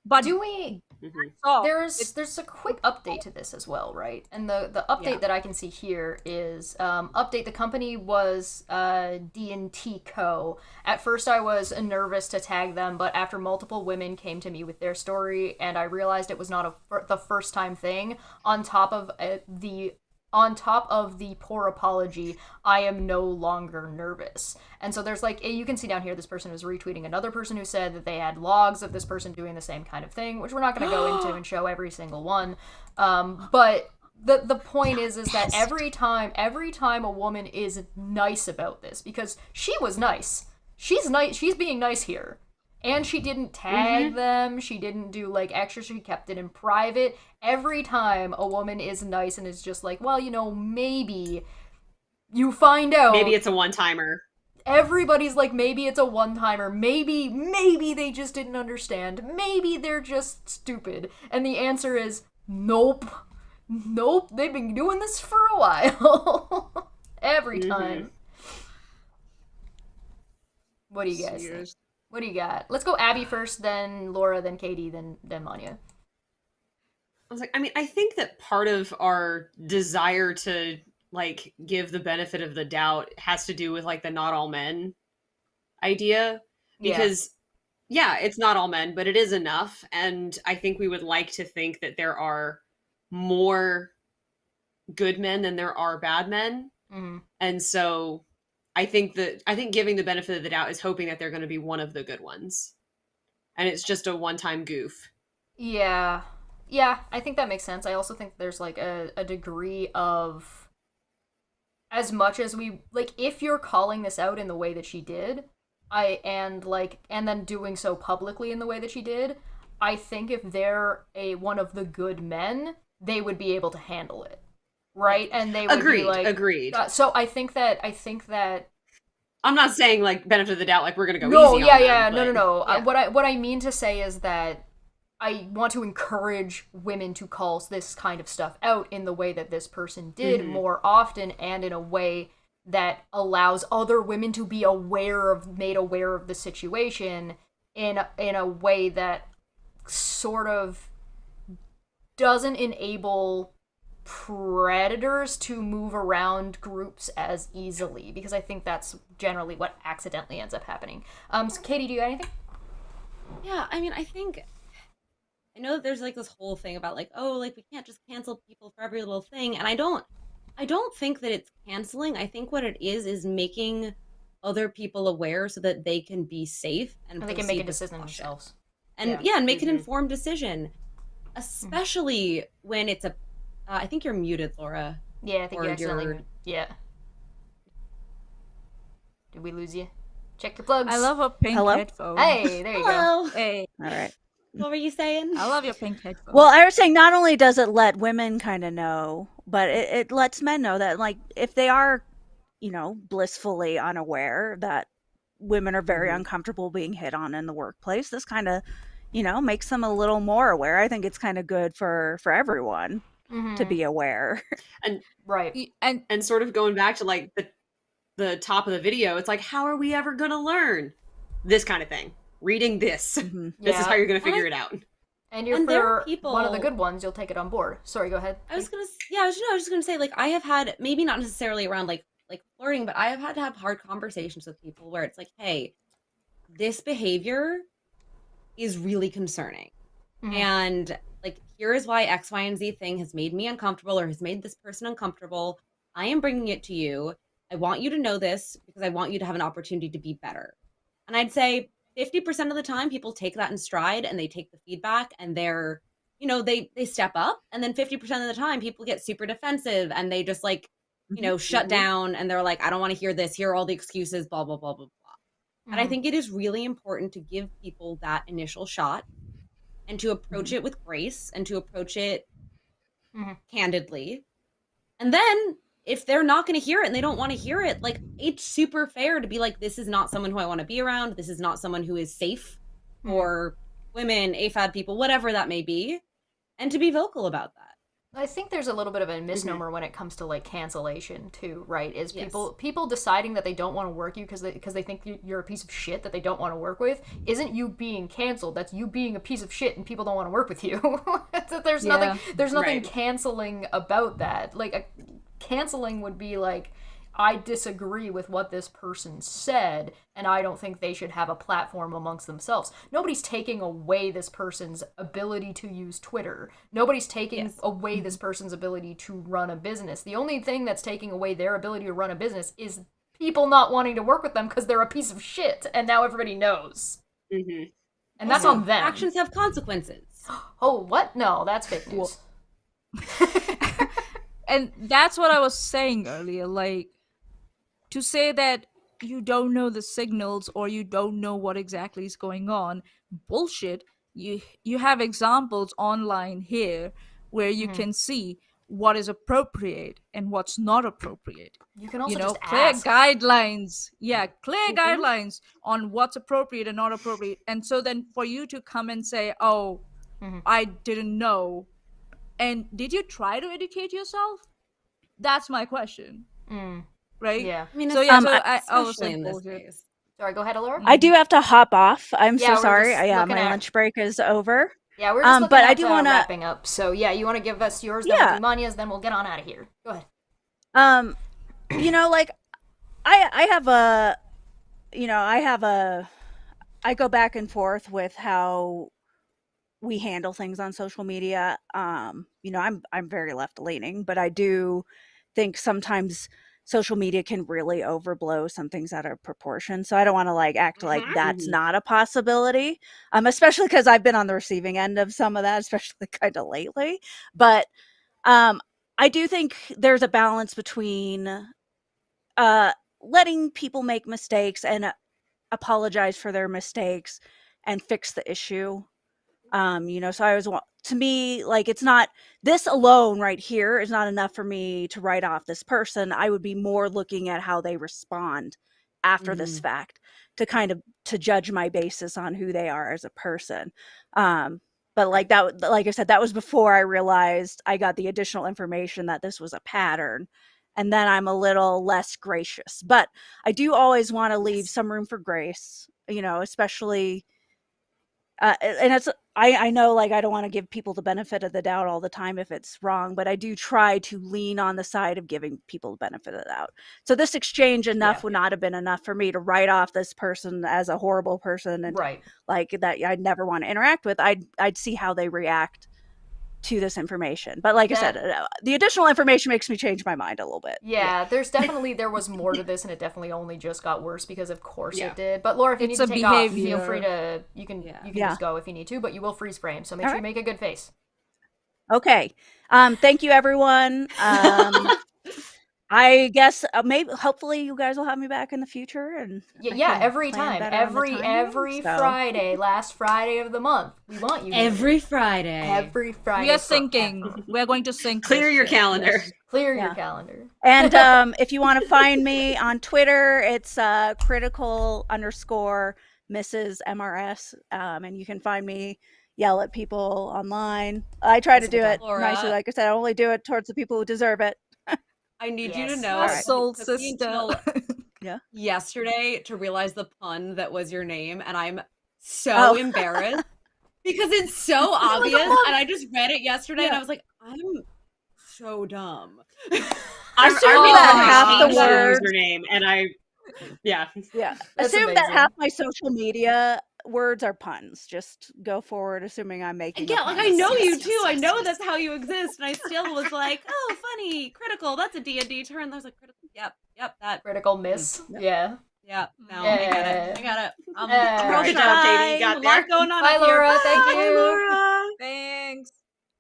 But Do we? Mhm. There's a quick update to this as well, right? And the update that I can see here is update. The company was D&T Co. At first, I was nervous to tag them, but after multiple women came to me with their story, and I realized it was not the first time thing. On top of the poor apology, I am no longer nervous. And so there's like, you can see down here, this person is retweeting another person who said that they had logs of this person doing the same kind of thing, which we're not going to go into and show every single one. But the point is that every time a woman is nice about this, because she was nice. She's being nice here. And she didn't tag them. She didn't do like extra. She kept it in private. Every time a woman is nice and is just like, well, you know, maybe you find out. Maybe it's a one-timer. Everybody's like, maybe it's a one-timer. Maybe they just didn't understand. Maybe they're just stupid. And the answer is nope. They've been doing this for a while. Every time. What do you guys think? What do you got? Let's go Abby first, then Laura, then Katie, then Manya. I was like, I mean, I think that part of our desire to like give the benefit of the doubt has to do with like the not all men idea, because yeah, it's not all men, but it is enough. And I think we would like to think that there are more good men than there are bad men. Mm-hmm. And so I think giving the benefit of the doubt is hoping that they're going to be one of the good ones. And it's just a one-time goof. Yeah, I think that makes sense. I also think there's like a degree of, as much as we like, if you're calling this out in the way that she did, and then doing so publicly in the way that she did, I think if they're one of the good men, they would be able to handle it, right? And they would be like, agreed. so I think that I'm not saying like benefit of the doubt, like we're gonna go No, easy yeah, on them, yeah, but- no. yeah. What I mean to say is that I want to encourage women to call this kind of stuff out in the way that this person did more often, and in a way that allows other women to be made aware of the situation in a way that sort of doesn't enable predators to move around groups as easily, because I think that's generally what accidentally ends up happening. So Katie, do you have anything? Yeah, I mean, I know that there's like this whole thing about like, oh, like we can't just cancel people for every little thing, and I don't think that it's canceling. I think what it is making other people aware so that they can be safe and they can make a proceed with decision caution. themselves. And Yeah. and make an informed decision, especially when it's a. I think you're muted, Laura. Yeah, I think you Or accidentally. your- Yeah. Did we lose you? Check your plugs. I love a pink Hello? headphone. Hey, there you go. Hello. Hey, All right. What were you saying? I love your pink headphone. Well, I was saying not only does it let women kind of know, but it lets men know that, like, if they are, blissfully unaware that women are very uncomfortable being hit on in the workplace, this kind of, makes them a little more aware. I think it's kind of good for everyone to be aware. Right. And sort of going back to like the top of the video, it's like, how are we ever gonna learn this kind of thing? Reading this. This is how you're gonna figure it out. And there are one of the people- good ones, you'll take it on board. Sorry, go ahead. I was just gonna say, like, I have had, maybe not necessarily around like flirting, but I have had to have hard conversations with people where it's like, hey, this behavior is really concerning. And like, here is why X, Y, and Z thing has made me uncomfortable or has made this person uncomfortable. I am bringing it to you. I want you to know this because I want you to have an opportunity to be better. And I'd say 50% of the time people take that in stride and they take the feedback and they're, they step up. And then 50% of the time people get super defensive and they just like, shut down and they're like, I don't want to hear this. Here are all the excuses, blah, blah, blah, blah, blah. And I think it is really important to give people that initial shot and to approach it with grace and to approach it candidly. And then if they're not going to hear it and they don't want to hear it, like, it's super fair to be like, this is not someone who I want to be around. This is not someone who is safe for women, AFAB people, whatever that may be, and to be vocal about that. I think there's a little bit of a misnomer when it comes to like cancellation too, right? Is people deciding that they don't want to work you because they think you're a piece of shit that they don't want to work with isn't you being canceled. That's you being a piece of shit and people don't want to work with you. There's nothing canceling about that. Like canceling would be like, I disagree with what this person said, and I don't think they should have a platform amongst themselves. Nobody's taking away this person's ability to use Twitter. Nobody's taking away this person's ability to run a business. The only thing that's taking away their ability to run a business is people not wanting to work with them because they're a piece of shit, and now everybody knows. And that's on them. Actions have consequences. Oh, what? No, that's fake news. And that's what I was saying earlier, like, to say that you don't know the signals or you don't know what exactly is going on, bullshit. You have examples online here where you can see what is appropriate and what's not appropriate. You can also just clear ask. guidelines. Yeah, clear guidelines on what's appropriate and not appropriate. And so then for you to come and say, oh, I didn't know. And did you try to educate yourself? That's my question. Right? Yeah. I mean, So I was especially in saying this bullshit. case. Sorry, go ahead, Alora. I do have to hop off. I'm Yeah, so we're sorry. just Yeah, looking my at- lunch break is over. Yeah, we're just looking but at I do wanna- wrapping up. So yeah, you want to give us yours, then we'll do Manya's, then we'll get on out of here. Go ahead. Like I have a I go back and forth with how we handle things on social media. I'm very left leaning, but I do think sometimes social media can really overblow some things out of proportion. So I don't want to like act like that's not a possibility. Especially because I've been on the receiving end of some of that, especially kind of lately. But I do think there's a balance between letting people make mistakes and apologize for their mistakes and fix the issue. So to me, like, it's not, this alone right here is not enough for me to write off this person. I would be more looking at how they respond after this fact to kind of to judge my basis on who they are as a person. But like that, like I said, that was before I realized I got the additional information that this was a pattern. And then I'm a little less gracious. But I do always want to leave some room for grace, you know, especially and it's I know like I don't want to give people the benefit of the doubt all the time if it's wrong, but I do try to lean on the side of giving people the benefit of the doubt. So this exchange would not have been enough for me to write off this person as a horrible person and like that I'd never want to interact with. I'd see how they react to this information. But like I said, the additional information makes me change my mind a little bit. Yeah, there was more to this, and it definitely only just got worse because of course it did. But Laura, if you need to take off, feel free to, you can just go if you need to, but you will freeze frame, so make sure you make a good face. Okay. Thank you, everyone. I guess maybe hopefully you guys will have me back in the future, and every time, every Friday, last Friday of the month, we want you every Friday. We are syncing. We're going to sync. Clear your calendar. Yes. Clear your calendar. And if you want to find me on Twitter, it's critical_Mrs. MRS, and you can find me. Yell at people online. I try to do it nicely. Like I said, I only do it towards the people who deserve it. I need you to know, my soul sister. Yesterday to realize the pun that was your name, and I'm so embarrassed because it's so obvious. And I just read it yesterday, and I was like, I'm so dumb. I assume that half the word username, and assume that half my social media words are puns. Just go forward assuming I'm making I know you too. I know that's how you exist, and I still was like, oh, funny, critical, that's a D&D term. There's like critical, yep, that critical miss. No, I got it. Good job, Katie. You got there. Going on. Bye, Laura. Thank you. Laura. Thanks.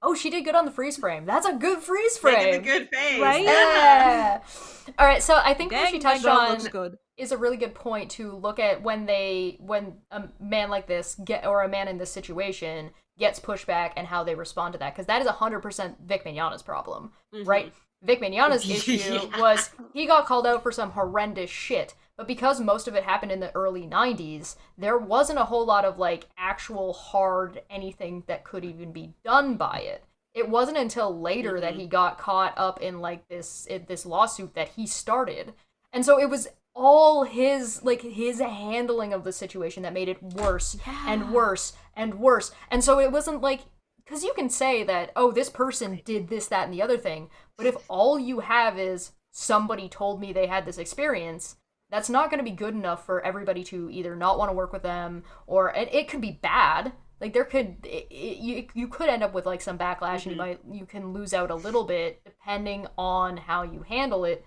Oh, she did good on the freeze frame. That's a good freeze frame. Making a good face. Right? Yeah. All right, so I think what she touched on looks good. Is a really good point to look at when a man like this or a man in this situation gets pushback and how they respond to that, because that is 100% Vic Mignogna's problem, right? Vic Mignogna's issue was he got called out for some horrendous shit, but because most of it happened in the early 90s, there wasn't a whole lot of like actual hard anything that could even be done by it. It wasn't until later that he got caught up in like this lawsuit that he started, and so it was all his handling of the situation that made it worse and worse and worse. And so it wasn't like, because you can say that, oh, this person did this, that, and the other thing, but if all you have is somebody told me they had this experience, that's not going to be good enough for everybody to either not want to work with them, or it could be bad. Like you could end up with like some backlash, and you can lose out a little bit depending on how you handle it.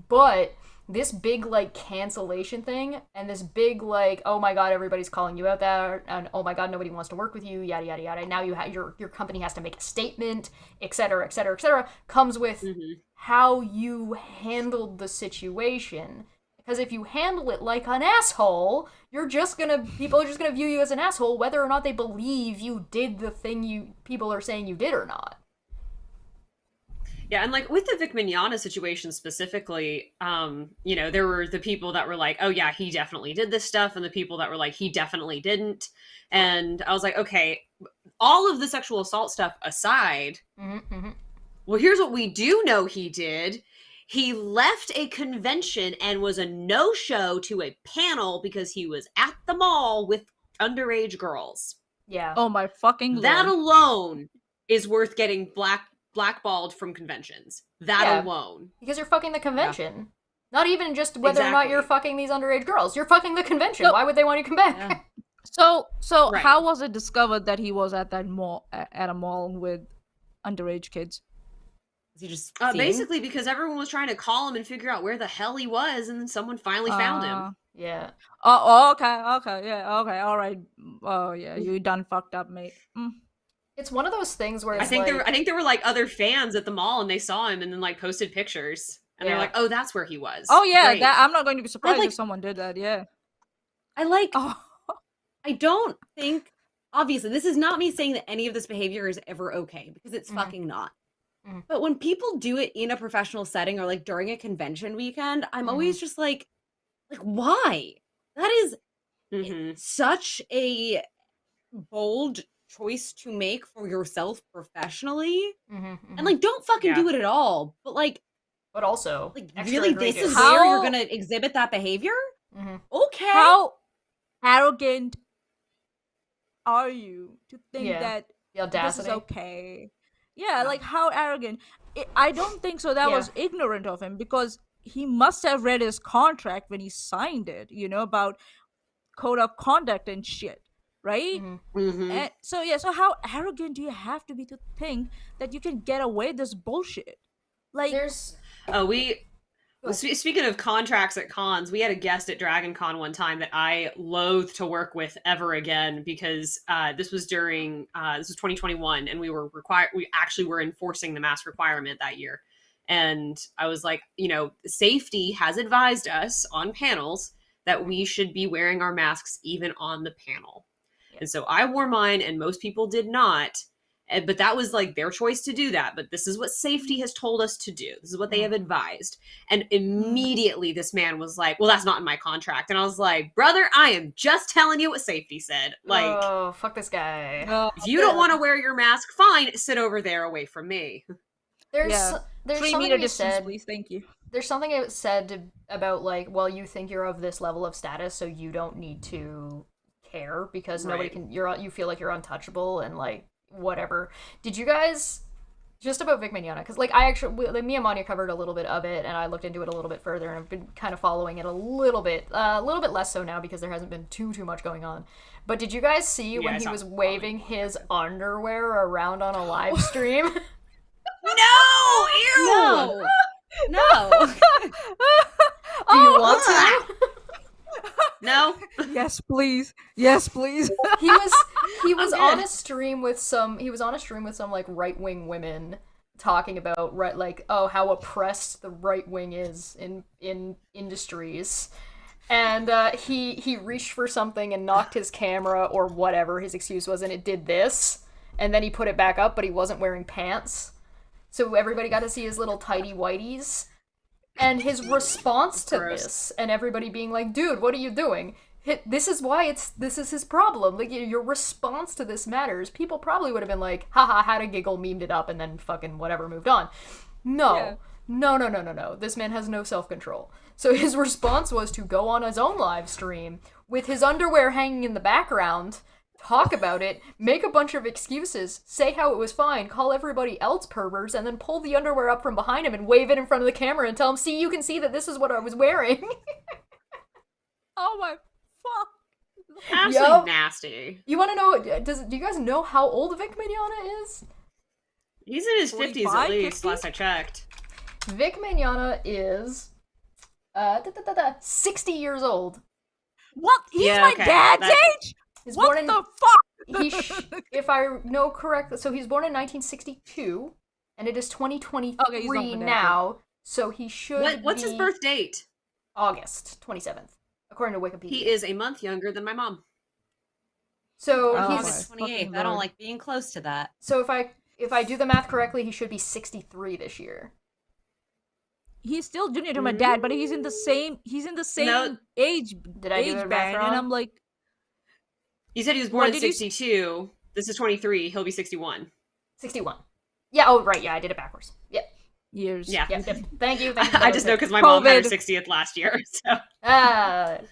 But this big like cancellation thing and this big like, oh my god, everybody's calling you out there, and oh my god, nobody wants to work with you, yada yada yada, now you have your company has to make a statement, etc., etc., etc., comes with how you handled the situation. Because if you handle it like an asshole, people are just gonna view you as an asshole whether or not they believe you did the thing people are saying you did or not. Yeah, and like with the Vic Mignogna situation specifically, there were the people that were like, oh yeah, he definitely did this stuff, and the people that were like, he definitely didn't. And I was like, okay, all of the sexual assault stuff aside, well, here's what we do know he did. He left a convention and was a no-show to a panel because he was at the mall with underage girls. Yeah. Oh my fucking Lord. That alone is worth getting blackballed from conventions. That alone. Because you're fucking the convention. Yeah. Not even just whether or not you're fucking these underage girls. You're fucking the convention. Why would they want you to come back? Yeah. So how was it discovered that he was at that mall, at a mall with underage kids? He just basically because everyone was trying to call him and figure out where the hell he was, and then someone finally found him. Yeah. Okay. Yeah. Okay. All right. Oh yeah, you done fucked up, mate. It's one of those things where it's I think there were like other fans at the mall, and they saw him and then like posted pictures, and they're like, "Oh, that's where he was." Oh yeah, I'm not going to be surprised if someone did that. Yeah. I don't think, obviously, this is not me saying that any of this behavior is ever okay, because it's fucking not. But when people do it in a professional setting or like during a convention weekend, I'm always just like Like, why? That is Mm-hmm. such a bold choice to make for yourself professionally. And like, don't fucking do it at all. But like also, extra really, this is egregious. where you're gonna exhibit that behavior? Okay. How arrogant are you to think Yeah. that The audacity. this is okay? Yeah, like how arrogant. I don't think so. That Yeah. was ignorant of him, because he must have read his contract when he signed it, you know, about code of conduct and shit, right? Mm-hmm. And so how arrogant do you have to be to think that you can get away with this bullshit? Like, There's speaking of contracts at cons, we had a guest at Dragon Con one time that I loathe to work with ever again, because this was during this was 2021, and we actually were enforcing the mask requirement that year. And I was like, safety has advised us on panels that we should be wearing our masks even on the panel. And so I wore mine, and most people did not. But that was like their choice to do that. But this is what safety has told us to do. This is what they have advised. And immediately this man was like, well, that's not in my contract. And I was like, brother, I am just telling you what safety said. Like, oh, fuck this guy. if you don't want to wear your mask, fine, sit over there away from me. There's 3 something meter you distance, said. please. Thank you. There's something it said about like, well, you think you're of this level of status, so you don't need to care because nobody Right. can. You feel like you're untouchable and like whatever. Did you guys just about Vic Mignogna? Because like me and Manya covered a little bit of it, and I looked into it a little bit further, and I've been kind of following it a little bit less so now because there hasn't been too much going on. But did you guys see when he was waving his underwear around on a live stream? No! Ew! No. No. Do you want to? No? Yes, please. Yes, please. He was I'm on good. a stream with some like right-wing women talking about how oppressed the right wing is in industries. And he reached for something and knocked his camera or whatever his excuse was, and it did this, and then he put it back up, but he wasn't wearing pants. So everybody got to see his little tighty whities. And his response to Gross. this, and everybody being like, dude, what are you doing? This is his problem. Like, your response to this matters. People probably would have been like, haha, had a giggle, memed it up, and then fucking whatever, moved on. No. No. This man has no self-control. So his response was to go on his own live stream with his underwear hanging in the background, talk about it, make a bunch of excuses, say how it was fine, call everybody else perverts, and then pull the underwear up from behind him and wave it in front of the camera and tell him, see, you can see that this is what I was wearing. Oh my fuck. Absolutely Yup. nasty. You want to know, do you guys know how old Vic Mignogna is? He's in his 50s 45, at least, 50? last I checked. Vic Mignogna is 60 years old. What? He's Yeah, my okay. dad's That's- age? He's What born in the fuck? if I know correctly, so he's born in 1962, and it is 2023 Okay, he's not my dad, now, so he should What's his be birth date? August 27th, according to Wikipedia. He is a month younger than my mom. So Oh, he's my 28th. fucking I don't lord. like being close to that. so if I do the math correctly, he should be 63 this year. He's still junior to my dad, but he's in the same No. age Did I do age the math band, wrong? and I'm like, You said he was What born in did you 62. This is 23. He'll be 61. 61. Yeah. Oh, right. Yeah, I did it backwards. Yep. years. Yeah. Yep. Thank you. I just know because my mom had her COVID. 60th last year. So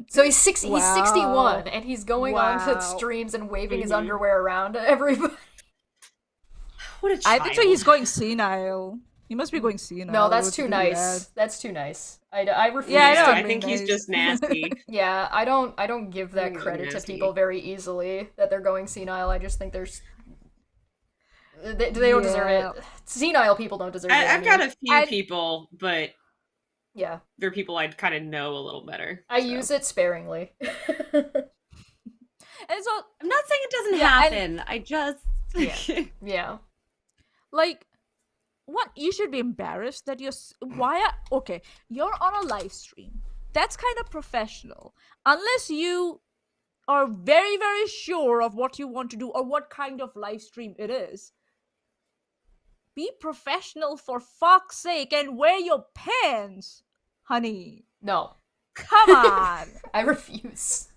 So he's 60. He's Wow. 61, and he's going on Wow. to streams and waving his Mhm. underwear around to everybody. what a I child. think so. He's going senile. He must be going senile. No, that's to too do nice. that. That's too nice. I refuse. Yeah, I know. to- I think he's Nice. just nasty. Yeah, I don't give that He's credit to nasty. people very easily that they're going senile. I just think there's they don't deserve Yeah. it. Senile people don't deserve it. I've got a few I- people, but yeah. they're people I'd kind of know a little better. I so. use it sparingly. And so, I'm not saying it doesn't Yeah, and- happen. I just Yeah. yeah. like, what? You should be embarrassed that okay, you're on a live stream. That's kind of professional. Unless you are very, very sure of what you want to do or what kind of live stream it is. Be professional for fuck's sake and wear your pants, honey. No. Come on. I refuse.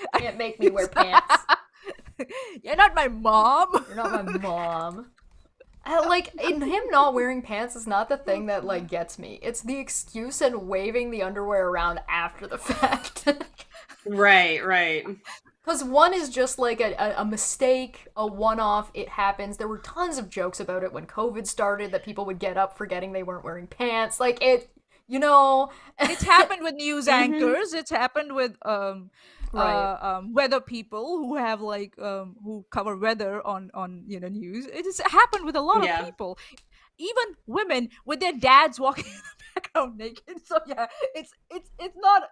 You can't make me wear pants. You're not my mom. You're not my mom. Like, in him not wearing pants is not the thing that, like, gets me. It's the excuse and waving the underwear around after the fact. Right. Because one is just, like, a mistake, a one-off, it happens. There were tons of jokes about it when COVID started, that people would get up forgetting they weren't wearing pants. Like, it, you know... It's happened with news anchors. It's happened with weather people who have like who cover weather on news. It has happened with a lot of people, even women with their dads walking in the background naked. So yeah, it's not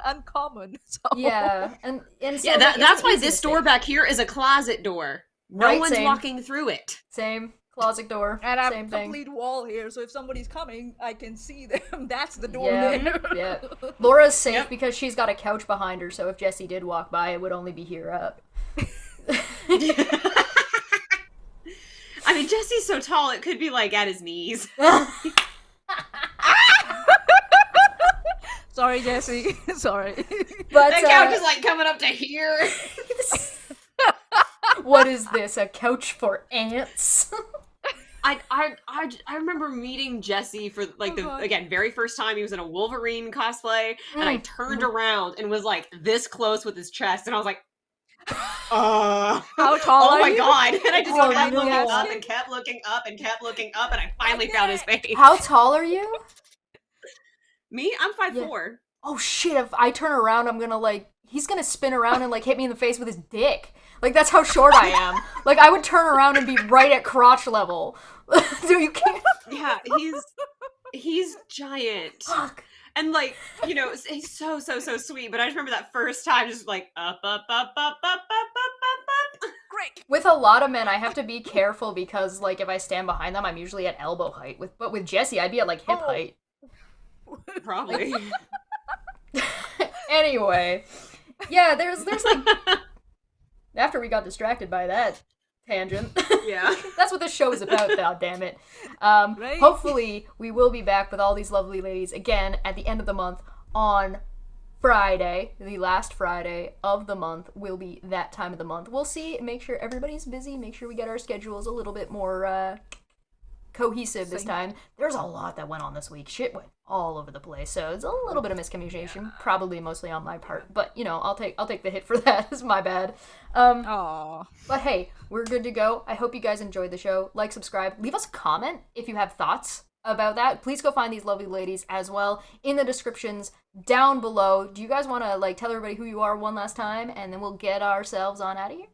uncommon. So. Yeah, and so, that's why this door back here is a closet door. No one's walking through it. Same. Closet door. And I have same a thing. complete wall here, so if somebody's coming, I can see them. That's the door there. Yeah. Laura's safe because she's got a couch behind her, so if Jesse did walk by, it would only be here up. I mean, Jesse's so tall, it could be, like, at his knees. Sorry, Jesse. Sorry. But that couch is, like, coming up to here. What is this, a couch for ants? I remember meeting Jesse for like very first time. He was in a Wolverine cosplay, and I turned around and was like this close with his chest, and I was like, how tall oh are my you? god. And I just kept looking no. up and kept looking up and kept looking up, and I finally found his face. How tall are you? Me? I'm 5'4". Oh shit, if I turn around, I'm gonna like, he's gonna spin around and like hit me in the face with his dick. Like, that's how short I am. Like, I would turn around and be right at crotch level. So you can't. Yeah, he's giant. Fuck. And like, you know, he's so sweet. But I just remember that first time, just like up. Great. With a lot of men, I have to be careful because, like, if I stand behind them, I'm usually at elbow height. But with Jesse, I'd be at like hip height. Probably. Anyway, yeah, there's like. After we got distracted by that tangent. Yeah. That's what this show is about, god damn it. Right. Hopefully, we will be back with all these lovely ladies again at the end of the month on Friday. The last Friday of the month will be that time of the month. We'll see, make sure everybody's busy, make sure we get our schedules a little bit more cohesive this time. There's a lot that went on this week. Shit went all over the place, so it's a little bit of miscommunication, probably mostly on my part. But you know, I'll take the hit for that. It's my bad. But hey, we're good to go. I hope you guys enjoyed the show. Like, subscribe, leave us a comment if you have thoughts about that. Please go find these lovely ladies as well in the descriptions down below. Do you guys want to like tell everybody who you are one last time, and then we'll get ourselves on out of here?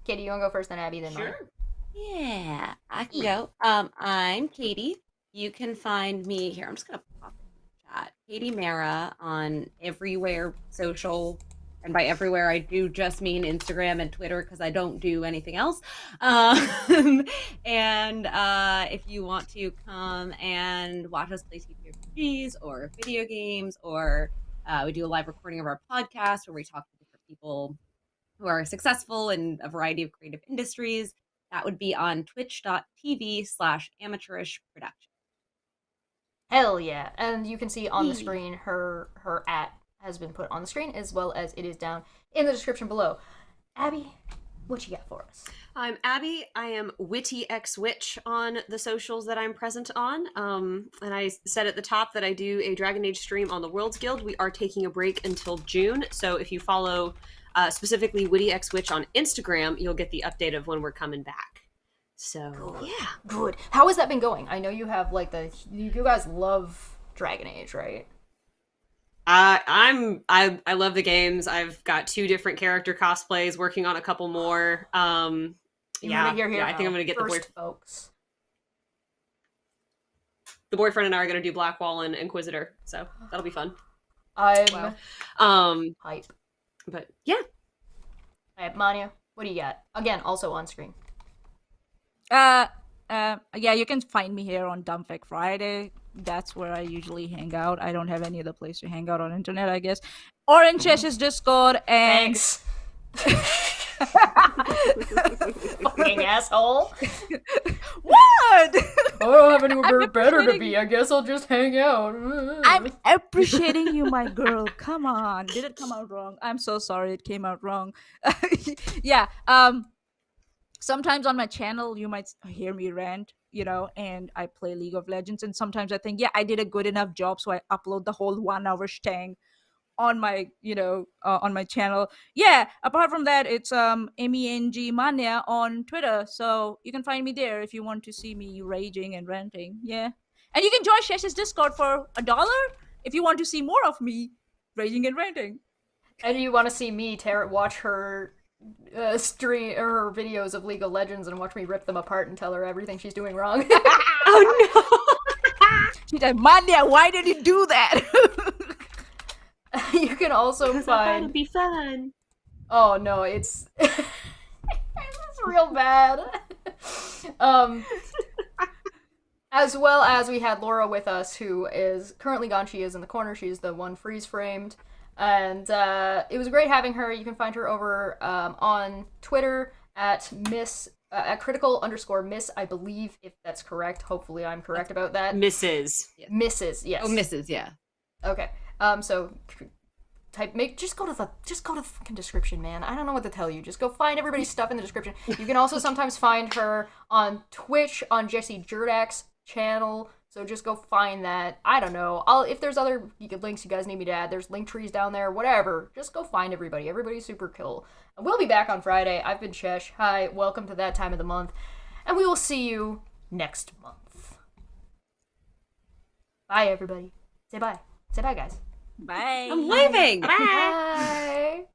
Katie, you want to go first, then Abby, then Maya? Sure. Yeah, I can go. I'm Katie. You can find me here. I'm just gonna pop in the chat. Katiemehera on everywhere social, and by everywhere I do just mean Instagram and Twitter because I don't do anything else. And if you want to come and watch us play TTRPGs or video games, or we do a live recording of our podcast where we talk to different people who are successful in a variety of creative industries. That would be on twitch.tv/amateurishproduction. Hell yeah. And you can see on the screen her @ has been put on the screen, as well as it is down in the description below. Abby, what you got for us? I'm Abby. I am wittyxwitch on the socials that I'm present on. And I said at the top that I do a Dragon Age stream on the Worlds Guild. We are taking a break until June, so if you follow specifically wittyxwitch on Instagram, you'll get the update of when we're coming back. So yeah, Good. How has that been going? I know you have like you guys love Dragon Age, right? I love the games. I've got 2 different character cosplays, working on a couple more. I think I'm gonna get folks. The boyfriend and I are gonna do Blackwall and Inquisitor, so that'll be fun. I'm hype. But yeah. Alright, Manya, what do you got? Again, also on screen. Yeah, you can find me here on Dumbfic Friday. That's where I usually hang out. I don't have any other place to hang out on internet, I guess. Or in Chesh's Discord, and Thanks. Fucking asshole. What? I don't have anywhere I'm better to appreciating- be. I guess I'll just hang out. I'm appreciating you, my girl. Come on. Did it come out wrong? I'm so sorry it came out wrong. Yeah. Sometimes on my channel you might hear me rant, and I play League of Legends, and sometimes I think, yeah, I did a good enough job, so I upload the whole 1 hour stang on my on my channel. Yeah, apart from that, it's MENG Mania on Twitter, so you can find me there if you want to see me raging and ranting. Yeah, and you can join Chesh's Discord for $1 if you want to see more of me raging and ranting. And you want to see me watch her stream or her videos of League of Legends and watch me rip them apart and tell her everything she's doing wrong. Oh no! She's like, Mania, why did you do that? You can also Because I thought it'd find. be fun. Oh no, it's it's real bad. As well as we had Laura with us, who is currently gone. She is in the corner. She's the one freeze framed, and it was great having her. You can find her over on Twitter at critical_miss, I believe, if that's correct. Hopefully, I'm correct about that. Mrs. Mrs. Yes. Oh, Mrs. Yeah. Okay. So just go to the fucking description, man. I don't know what to tell you. Just go find everybody's stuff in the description. You can also sometimes find her on Twitch on Jesse Jurdak's channel. So just go find that. I don't know. If there's other links you guys need me to add, there's link trees down there, whatever. Just go find everybody. Everybody's super cool. And we'll be back on Friday. I've been Chesh. Hi, welcome to that time of the month. And we will see you next month. Bye, everybody. Say bye. Say bye, guys. Bye. I'm leaving. Bye.